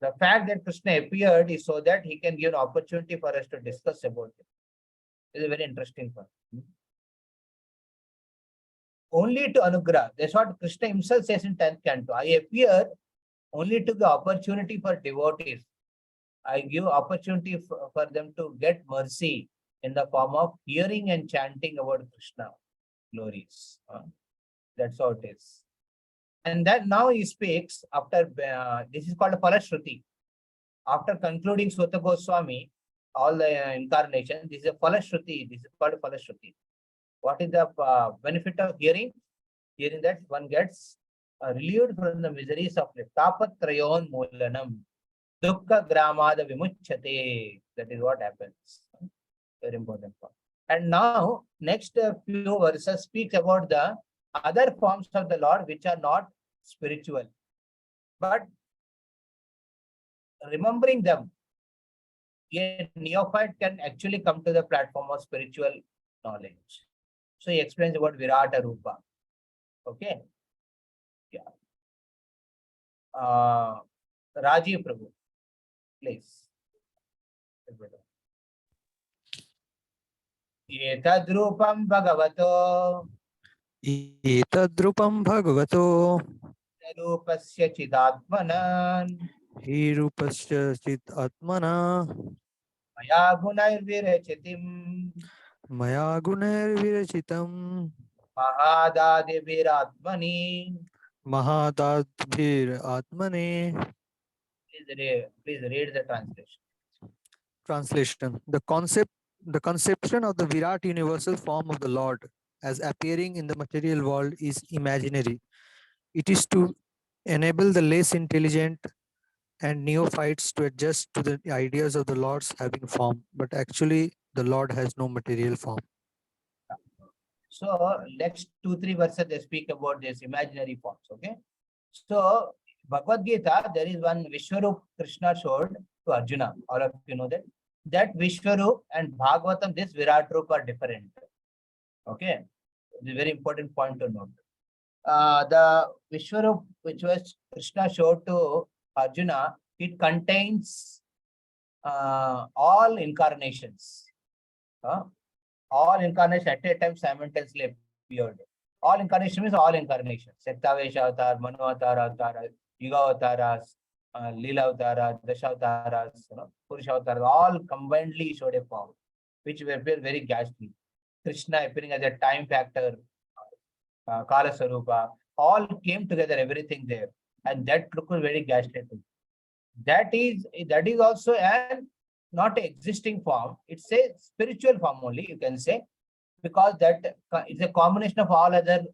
The fact that Krishna appeared is so that he can give an opportunity for us to discuss about it. It's a very interesting point. Only to Anugrah. That's what Krishna himself says in 10th canto. I appear only to the opportunity for devotees. I give opportunity for them to get mercy in the form of hearing and chanting about Krishna glories. That's how it is. And then now he speaks after, this is called a Falashruti. After concluding Sutta Goswami, all the incarnation, this is a Falashruti. This is called a Falashruti. What is the benefit of hearing? Hearing that one gets relieved from the miseries of life. Tapat trayon mulanam. Dukkha gramada vimuchyate. That is what happens. Very important point. And now, next few verses speaks about the other forms of the Lord which are not spiritual. But remembering them, a neophyte can actually come to the platform of spiritual knowledge. So he explains about Virata Rupa. Okay. Yeah. Rajiv Prabhu, please. Etadrupam Bhagavato एतद्रूपं भगवतो Rupasya Chidatmanan हि रूपस्य चित् आत्मना Maya Gunairvirachitim मया गुणैर्विरचितं Mahadadiviratmani. महादाद्भिरात्मने. Please read the translation. Translation: the conception of the Virat universal form of the Lord as appearing in the material world is imaginary. It is to enable the less intelligent and neophytes to adjust to the ideas of the Lord's having form, but actually the Lord has no material form. So next 2-3 verses they speak about this imaginary forms. Okay. So Bhagavad Gita, there is one Vishwarup Krishna showed to Arjuna. All of you know that. That Vishwarup and Bhagavatam, this Virat Rup are different. Okay. It's a very important point to note. The Vishwarup, which was Krishna showed to Arjuna, it contains all incarnations. All incarnations at a time simultaneously appeared. All incarnation means all incarnations. Sektavesha avatar, Manu avatar, Yuga avatars, Leela avatar, Dasha avatars, Purusha avatars, all combinedly showed a form, which appear very ghastly. Krishna appearing as a time factor, Kala Sarupa, all came together, everything there. And that look was very ghastly too. That is also an not an existing form. It's a spiritual form only, you can say, because that it's a combination of all other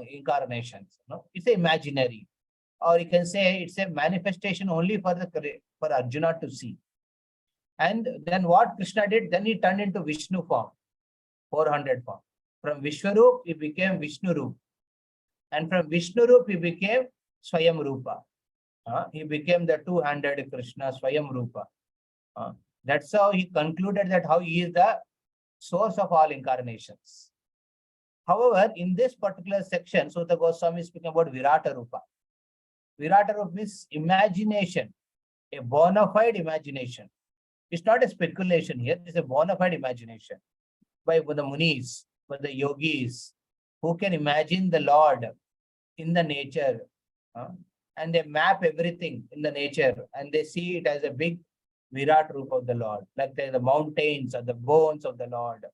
incarnations. It's a imaginary, or you can say it's a manifestation only for Arjuna to see. And then what Krishna did, then he turned into Vishnu form, 400 form. From Vishwarup, he became Vishnu Rup. And from Vishnu Rup, he became Swayam Rupa. He became the two-handed Krishna, Swayam Rupa. That's how he concluded that how he is the source of all incarnations. However, in this particular section, Sutta Goswami is speaking about Virata Rupa. Virata Rupa means imagination, a bona fide imagination. It's not a speculation here, it's a bona fide imagination by the Munis, by the yogis, who can imagine the Lord in the nature, and they map everything in the nature, and they see it as a big Virat Rupa of the Lord, like the mountains or the bones of the Lord,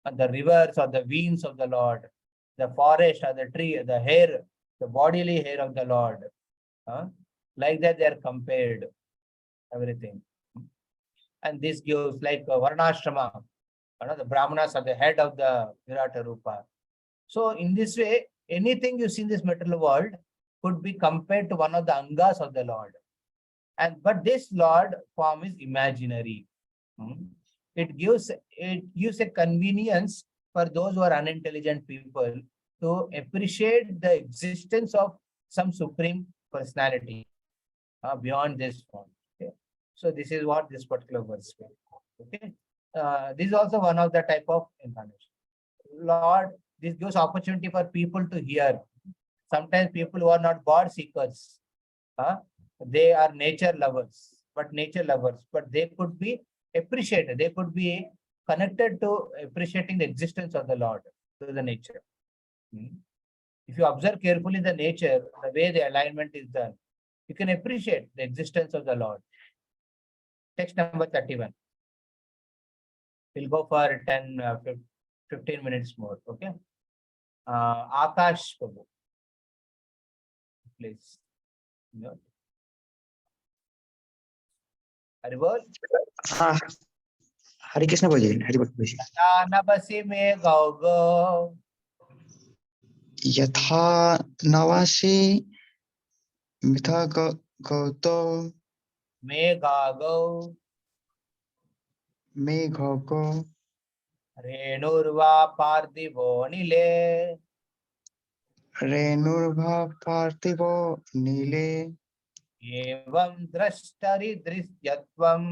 and the rivers or the veins of the Lord, the forest or the tree, the hair, the bodily hair of the Lord. Like that they are compared, everything. And this gives like Varnashrama, the Brahmanas are the head of the Virata Rupa. So in this way, anything you see in this material world could be compared to one of the Angas of the Lord. But this Lord form is imaginary. It gives a convenience for those who are unintelligent people to appreciate the existence of some supreme personality beyond this form. Okay? So this is what this particular verse means. Okay. This is also one of the type of incarnation. Lord this gives opportunity for people to hear. Sometimes people who are not God seekers, they are nature lovers, but they could be appreciated. They could be connected to appreciating the existence of the Lord through the nature. If you observe carefully the nature, the way the alignment is done, you can appreciate the existence of the Lord. Text number 31. We'll go for 10, 15 minutes more. Okay. Akash Prabhu, please. Haribol. हाँ हरे कृष्ण बोलिए हरि बोल बोलिए Nabasi me gau gau. यथा नवासी मिथा गौतो Me ga gau. मे घोको Renurva parthivo nile. रेणुर्भा पार्थिवो नीले Evam drashtari drishyatvam.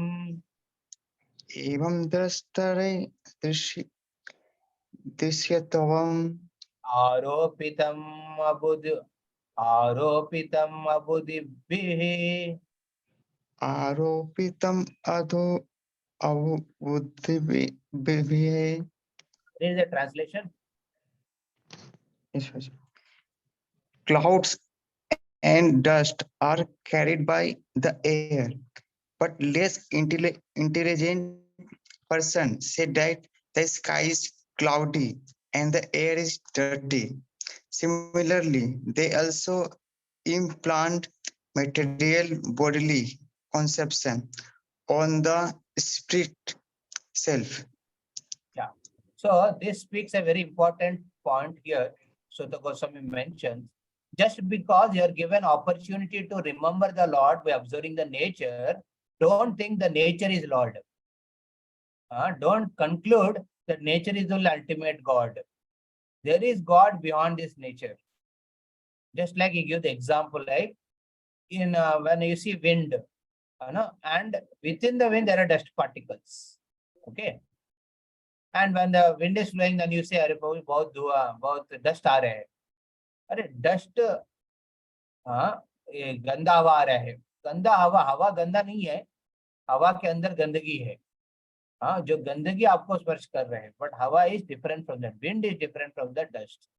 एवं द्रष्टरे दृश्यत्वम् Aropitam abud. Aropitam abudibhihi. आरोपितम् अधो अवबुद्धिभिः There is a translation. Clouds and dust are carried by the air, but less intelligent person said that the sky is cloudy and the air is dirty. Similarly, they also implant material bodily conception on the spirit self. Yeah. So this speaks a very important point here. Sutta Goswami mentions, just because you are given opportunity to remember the Lord by observing the nature, don't think the nature is Lord. Don't conclude that nature is the ultimate God. There is God beyond this nature. Just like you give the example, like in when you see wind, and within the wind there are dust particles. Okay. And when the wind is blowing, then you say, "Arey, bahut धुआं, बहुत dust आ रहा है." अरे dust, ये गंदा हवा आ रहा है. गंदा हवा गंदा नहीं है. हवा के अंदर गंदगी है. जो गंदगी आपको स्पर्श कर रहे हैं. But हवा is different from that. Wind is different from the dust.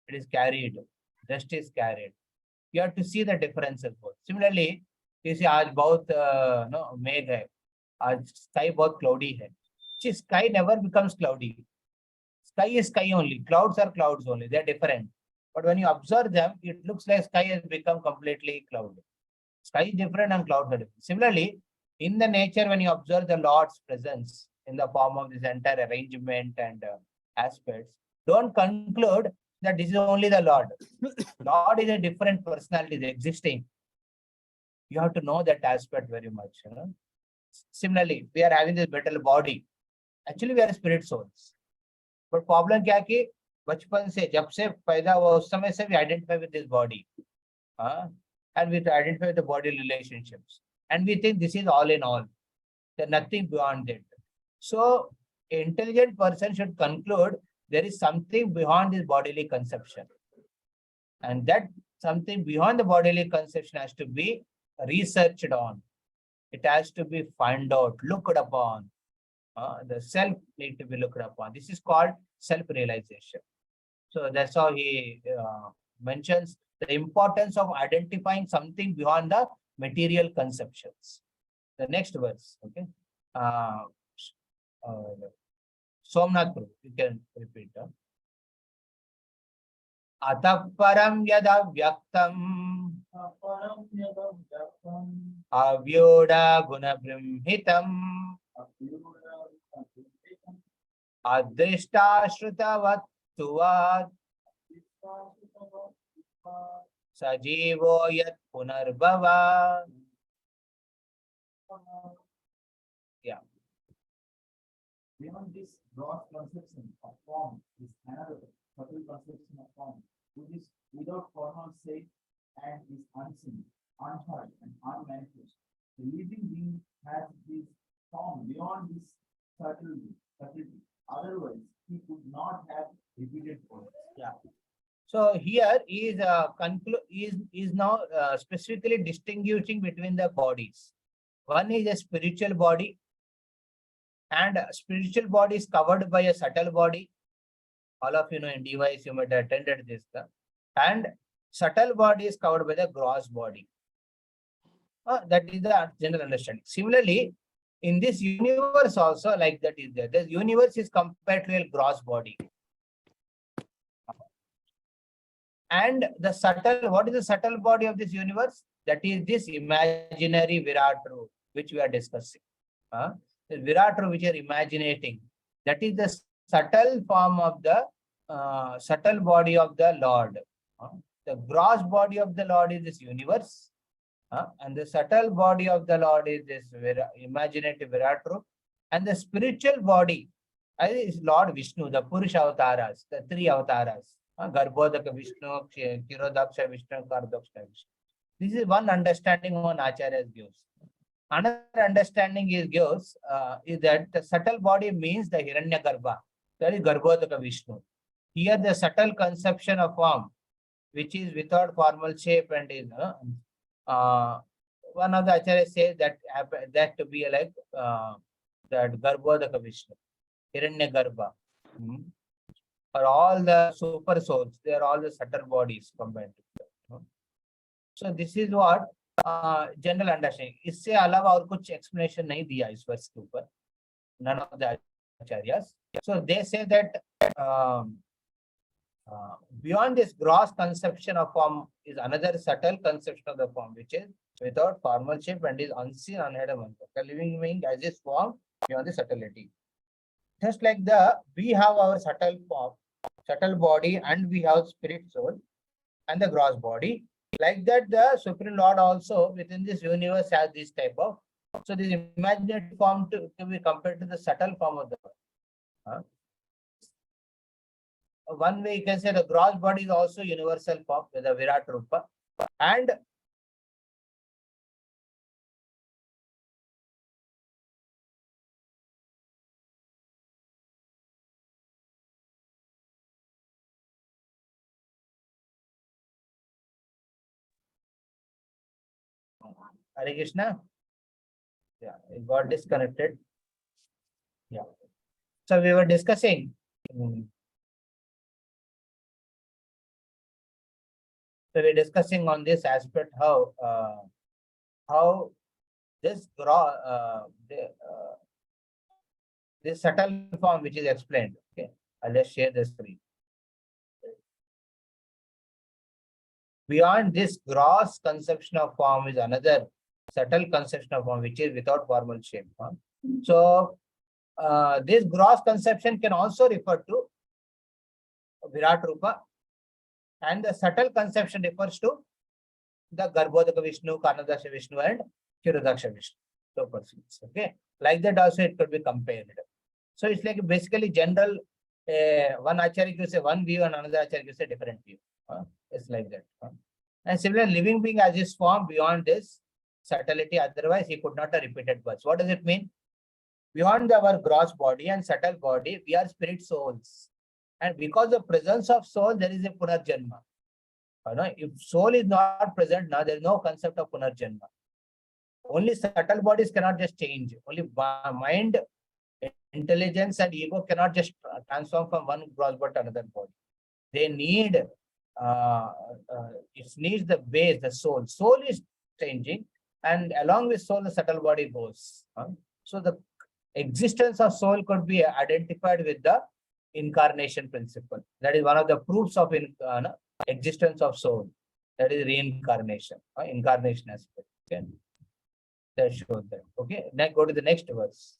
It is carried. Dust is carried. You have to see the differences both. Similarly, you see आज बहुत मेघ है. आज sky बहुत cloudy है. See, sky never becomes cloudy. Sky is sky only. Clouds are clouds only. They are different. But when you observe them, it looks like sky has become completely clouded. Sky is different and clouds are different. Similarly, in the nature, when you observe the Lord's presence in the form of this entire arrangement and aspects, don't conclude that this is only the Lord. Lord is a different personality existing. You have to know that aspect very much. Similarly, we are having this metal body. Actually, we are spirit souls. But problem क्या कि बचपन से जब से पैदा हुआ उस समय से we identify with this body, and we identify with the body relationships, and we think this is all in all. There's nothing beyond it. So, an intelligent person should conclude there is something beyond this bodily conception, and that something beyond the bodily conception has to be researched on. It has to be found out, looked upon. The self need to be looked upon. This is called self-realization. So that's how he mentions the importance of identifying something beyond the material conceptions. The next verse, okay. Somnath Prabhu, you can repeat. Atah param yada vyaktam avyoda guna brahmitam adrishta shrutavat sajivo yat punarbhava. Yeah. Beyond this gross conception of form is another subtle conception of form, which is without formal shape and is unseen, unheard, and unmanifest. The living being has this form beyond this subtlety. Otherwise, he could not have So here is is now specifically distinguishing between the bodies. One is a spiritual body, and spiritual body is covered by a subtle body. All of you know in device you might have attended this. And subtle body is covered by the gross body. That is the general understanding. Similarly, in this universe also like that is there. The universe is compared to a gross body. And the subtle, what is the subtle body of this universe? That is this imaginary Virat Roop, which we are discussing. The Virat Roop which you are imagining, that is the subtle form of the subtle body of the Lord. The gross body of the Lord is this universe. And the subtle body of the Lord is this imaginative Virat Roop. And the spiritual body is Lord Vishnu, the Purusha avatars, the three avatars. Garbhodaka Vishnu, Kirodaksha Vishnu, Kardaksha Vishnu. This is one understanding one Acharya gives. Another understanding is gives is that the subtle body means the Hiranyagarbha, that is Garbhodaka Vishnu. Here the subtle conception of form, which is without formal shape and is one of the Acharyas says that to be like that Garbhodaka Vishnu, Hiranyagarbha. For all the super souls, they are all the subtle bodies combined together. So this is what general understanding. इससे अलावा और कुछ explanation नहीं दिया इस वर्ष के ऊपर. None of the acharyas. So they say that beyond this gross conception of form is another subtle conception of the form, which is without formal shape and is unseen, unheard of. The living being as its form beyond the subtlety. Just like we have our subtle form, subtle body, and we have spirit soul and the gross body. Like that, the Supreme Lord also within this universe has this type of. So this imaginary form to be compared to the subtle form of the one way you can say the gross body is also universal form with the Virat Rupa. And Hare Krishna. Yeah, it got disconnected. Yeah. So we were discussing. So we're discussing on this aspect how this this subtle form which is explained. Okay, I'll just share the screen. Beyond this gross conception of form is another subtle conception of form which is without formal shape. So this gross conception can also refer to Virat Rupa, and the subtle conception refers to the Garbhodaka Vishnu, Karnadaksha Vishnu, and Kirodaksha Vishnu. So persons. Okay, like that also it could be compared. So it's like basically general. One Acharya gives a one view and another Acharya gives a different view. It's like that. And similar living being as his form beyond this subtlety, otherwise he could not have repeated words. What does it mean? Beyond our gross body and subtle body, we are spirit souls. And because of presence of soul, there is a punarjanma. If soul is not present now, there is no concept of punarjanma. Only subtle bodies cannot just change. Only mind, intelligence, and ego cannot just transform from one gross body to another body. They need, it needs the base, the soul. Soul is changing, and along with soul, the subtle body goes. So the existence of soul could be identified with the incarnation principle. That is one of the proofs of existence of soul. That is reincarnation, incarnation aspect. Okay. That shows that. Okay. Now go to the next verse.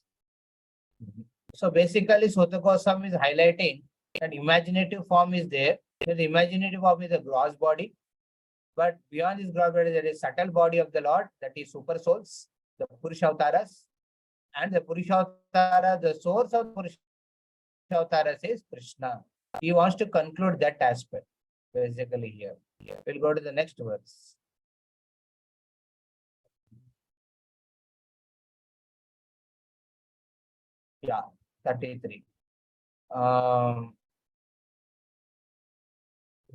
So basically, Sota Goswami is highlighting that imaginative form is there. The imaginative form is a gross body. But beyond this gross body, there is subtle body of the Lord, that is super souls, the Purusha Avataras. And the Purusha Avatara, the source of Purusha Avatara is Krishna. He wants to conclude that aspect, basically here. We'll go to the next verse. Yeah, 33.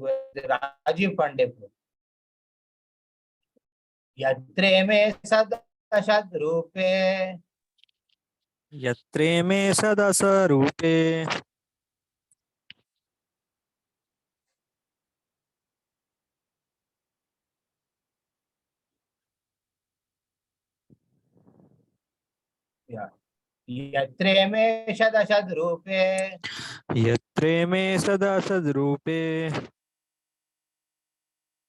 Rajiv Pandey. Yatre me sad asad rupe. Yatre me sadasa rupe. Yeah. Yatre me sad asad rupe. Yatre me sadasa rupe.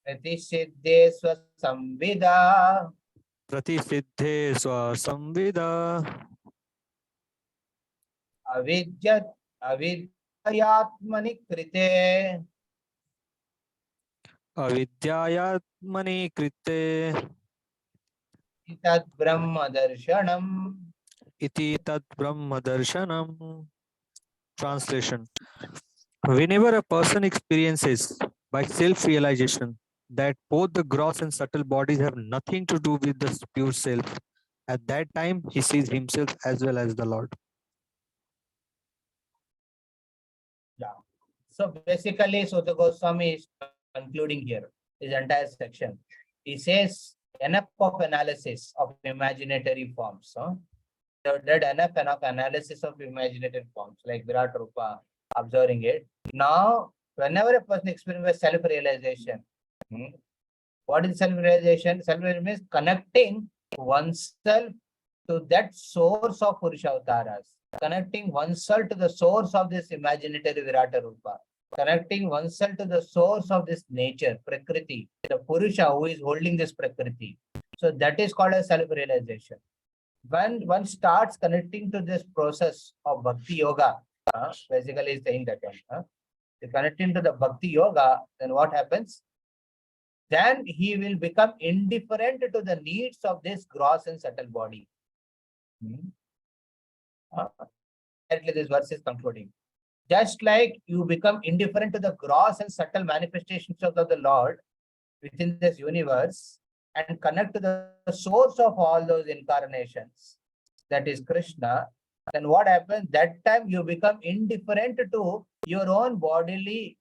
Pratisiddhe swasamvida. Pratisiddhe swasamvida. Avidyat avidyatmani krite. Avidyayatmani krite. Tad Brahma darshanam. Iti tat brahma darshanam. Translation. Whenever a person experiences by self-realization that both the gross and subtle bodies have nothing to do with the pure self, at that time he sees himself as well as the Lord. Yeah. So basically, Sutta Goswami is concluding here his entire section. He says enough of analysis of imaginatory forms. They did enough analysis of imaginatory forms like Virat Rupa, observing it. Now, whenever a person experiences self-realization, what is self-realization? Self-realization means connecting oneself to that source of Purusha avatars, connecting oneself to the source of this imaginatory Virata Rupa, connecting oneself to the source of this nature, Prakriti, the Purusha who is holding this Prakriti. So that is called as self-realization. When one starts connecting to this process of Bhakti Yoga, basically saying that one, connecting to the Bhakti Yoga, then what happens? Then he will become indifferent to the needs of this gross and subtle body. Exactly, this verse is concluding. Just like you become indifferent to the gross and subtle manifestations of the Lord within this universe and connect to the source of all those incarnations, that is Krishna, then what happens? That time you become indifferent to your own bodily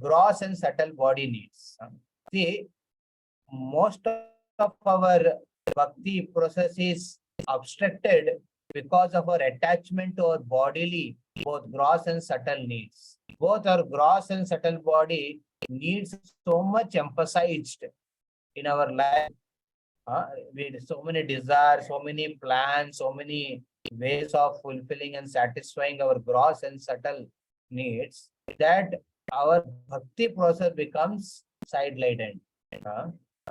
gross and subtle body needs. See, most of our bhakti process is obstructed because of our attachment to our bodily, both gross and subtle needs. Both our gross and subtle body needs so much emphasized in our life. With so many desires, so many plans, so many ways of fulfilling and satisfying our gross and subtle needs, that our bhakti process becomes sidelined.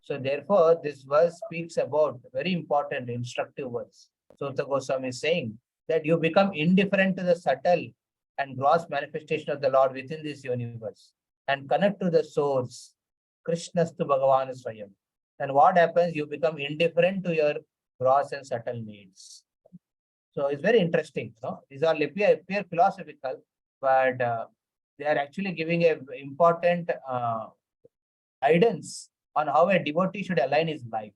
So therefore, this verse speaks about very important instructive words. Sutta Goswami is saying that you become indifferent to the subtle and gross manifestation of the Lord within this universe and connect to the source, Krishnastu Bhagavan Swayam. And what happens? You become indifferent to your gross and subtle needs. So it's very interesting. No? These are appear philosophical, but they are actually giving a important guidance on how a devotee should align his life.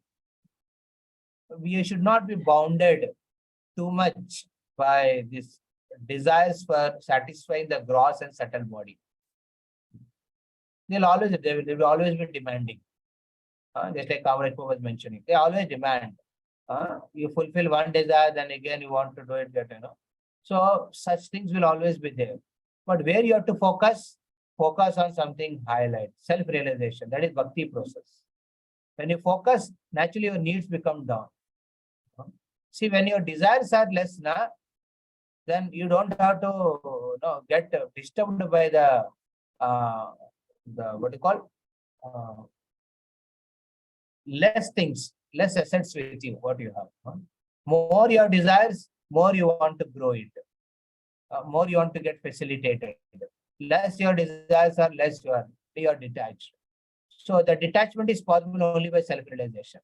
We should not be bounded too much by these desires for satisfying the gross and subtle body. They will always be demanding. Just like Kamaraj was mentioning, they always demand. You fulfill one desire, then again you want to do it better. So such things will always be there. But where you have to focus on something highlight, self-realization. That is bhakti process. When you focus, naturally your needs become down. See, when your desires are less, then you don't have to get disturbed by the what you call less things, less assets with you, what you have. More your desires, more you want to grow it. More you want to get facilitated. Less your desires are, less you are detached. So the detachment is possible only by self-realization.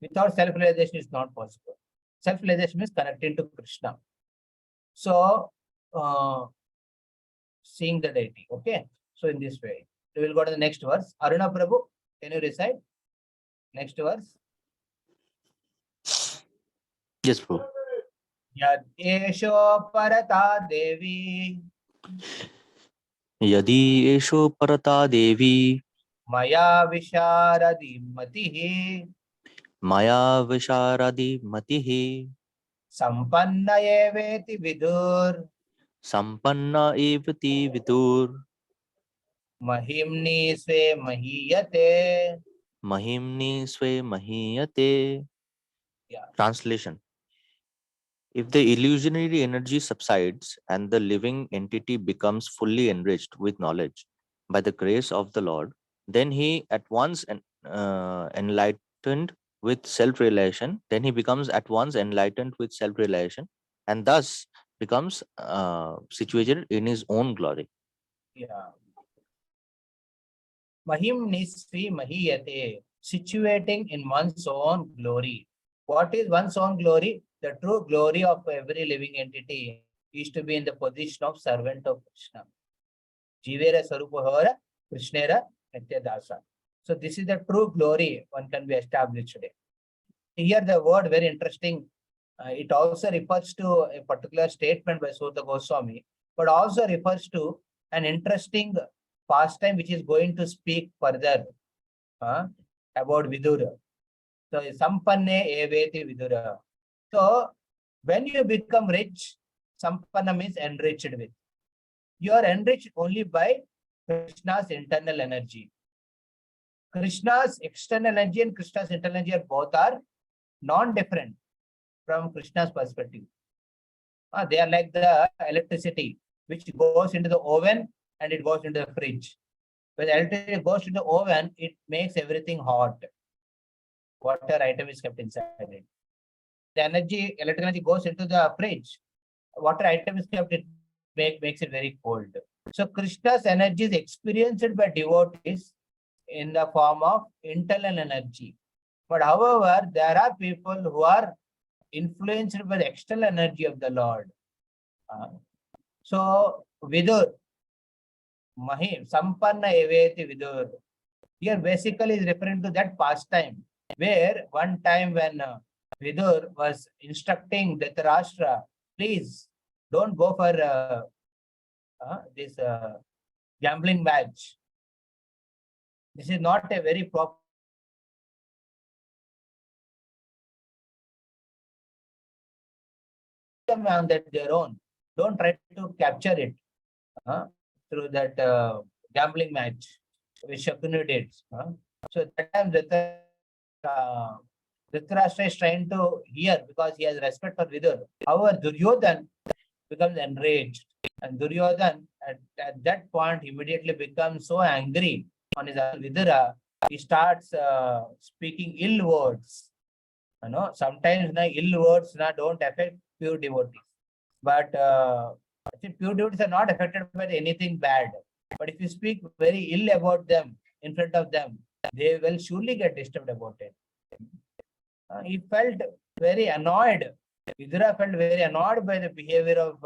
Without self-realization, it's not possible. Self-realization means connecting to Krishna. So, seeing the deity. Okay. So in this way, we will go to the next verse. Aruna Prabhu, can you recite next verse? Yes, bro. Yad esho parata devi. यदि एषो परता देवी मया विशारदिमतिः मया विशारदि मतिः सम्पन्न एवेति विदुर् सम्पन्ना एव ति विदुर् महिम्नि स्वे महीयते. महिम्नि स्वे महीयते. Yeah. Translation: If the illusionary energy subsides and the living entity becomes fully enriched with knowledge by the grace of the Lord, then he at once enlightened with self-realization. Then he becomes at once enlightened with self-realization, and thus becomes situated in his own glory. Yeah. Mahimni svi mahiyate, situating in one's own glory. What is one's own glory? The true glory of every living entity is to be in the position of servant of Krishna. Jivera Sarupohara, Krishnera, Nityadasa. So this is the true glory one can be established today. Here the word very interesting. It also refers to a particular statement by Sota Goswami, but also refers to an interesting pastime which is going to speak further about Vidura. So Sampanne Eveti Vidura. So when you become rich, Sampanna means enriched with. You are enriched only by Krishna's internal energy. Krishna's external energy and Krishna's internal energy both are non-different from Krishna's perspective. They are like the electricity which goes into the oven and it goes into the fridge. When the electricity goes to the oven, it makes everything hot. Whatever item is kept inside it. The energy, electrical energy goes into the fridge. Whatever item is kept, it makes it very cold. So Krishna's energy is experienced by devotees in the form of internal energy. But however, there are people who are influenced by the external energy of the Lord. So Vidur, Mahim, Sampanna Eveti Vidur. Here basically is referring to that pastime, where one time when Vidur was instructing Dhritarashtra, please don't go for this gambling match. This is not a very proper on that their own. Don't try to capture it through that gambling match which Shakunu did. So that time Dhritarashtra is trying to hear because he has respect for Vidur. However, Duryodhan becomes enraged, and Duryodhan at that point immediately becomes so angry on his Vidura. He starts speaking ill words. Sometimes ill words don't affect pure devotees, but pure devotees are not affected by anything bad. But if you speak very ill about them in front of them, they will surely get disturbed about it. He felt very annoyed. Vidura felt very annoyed by the behavior of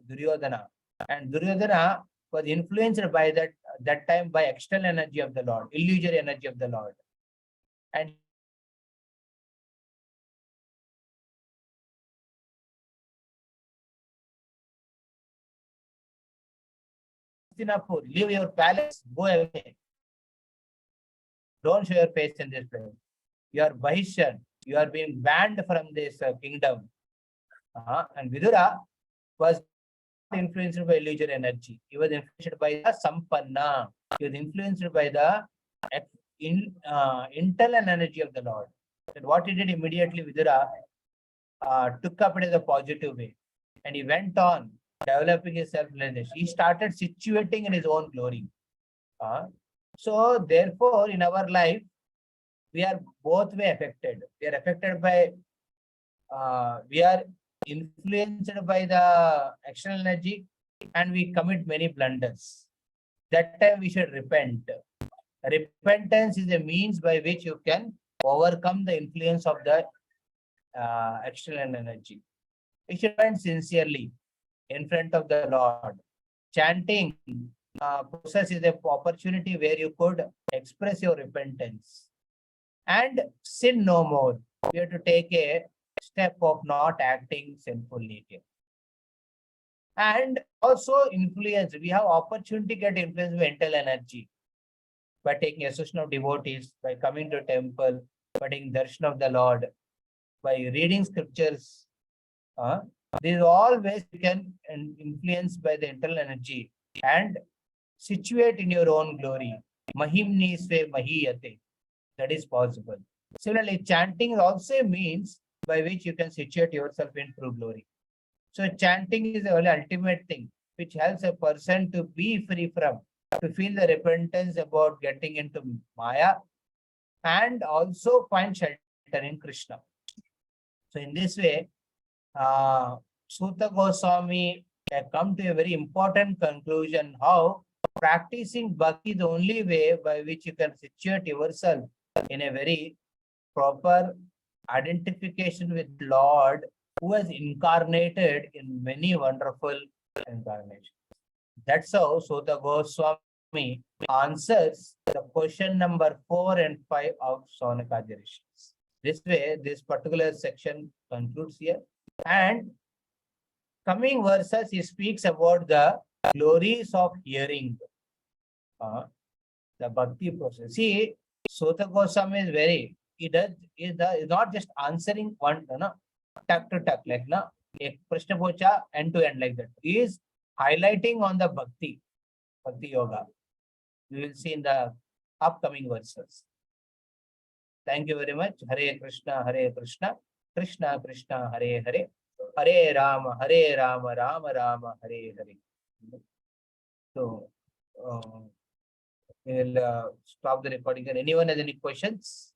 Duryodhana, and Duryodhana was influenced by that time by external energy of the Lord, illusory energy of the Lord, and leave your palace, go away. Don't show your face in this place. You are Bahishyan. You are being banned from this kingdom. And Vidura was influenced by illusory energy. He was influenced by the Sampanna. He was influenced by the internal energy of the Lord. And what he did immediately, Vidura took up it as a positive way. And he went on developing his self-realization. He started situating in his own glory. So therefore, in our life, we are both way affected. We are affected by, we are influenced by the external energy and we commit many blunders. That time we should repent. Repentance is a means by which you can overcome the influence of the external energy. You should repent sincerely in front of the Lord. Chanting process is an opportunity where you could express your repentance and sin no more. You have to take a step of not acting sinfully again. And also influence. We have opportunity to get influenced by mental energy by taking association of devotees, by coming to temple, by taking darshan of the Lord, by reading scriptures. These are all ways you can influence by the internal energy and situate in your own glory. Mahimni sve mahiyate. That is possible. Similarly, chanting also means by which you can situate yourself in true glory. So chanting is the only ultimate thing which helps a person to be free from, to feel the repentance about getting into Maya and also find shelter in Krishna. So in this way, Suta Goswami come to a very important conclusion how practicing bhakti is the only way by which you can situate yourself in a very proper identification with Lord who has incarnated in many wonderful incarnations. That's how Suta Goswami answers the question number 4 and 5 of Saunakadya Rishis. This way, this particular section concludes here. And coming verses, he speaks about the glories of hearing, the bhakti process. See, Suta Goswami is very, he is not just answering one, tuck to tuck, like, ek prashna pocha end to end like that. He is highlighting on the bhakti yoga. We will see in the upcoming verses. Thank you very much. Hare Krishna, Krishna Krishna, Hare Hare, Hare Rama, Rama Rama, Hare Hare. So, we will stop the recording. Anyone has any questions?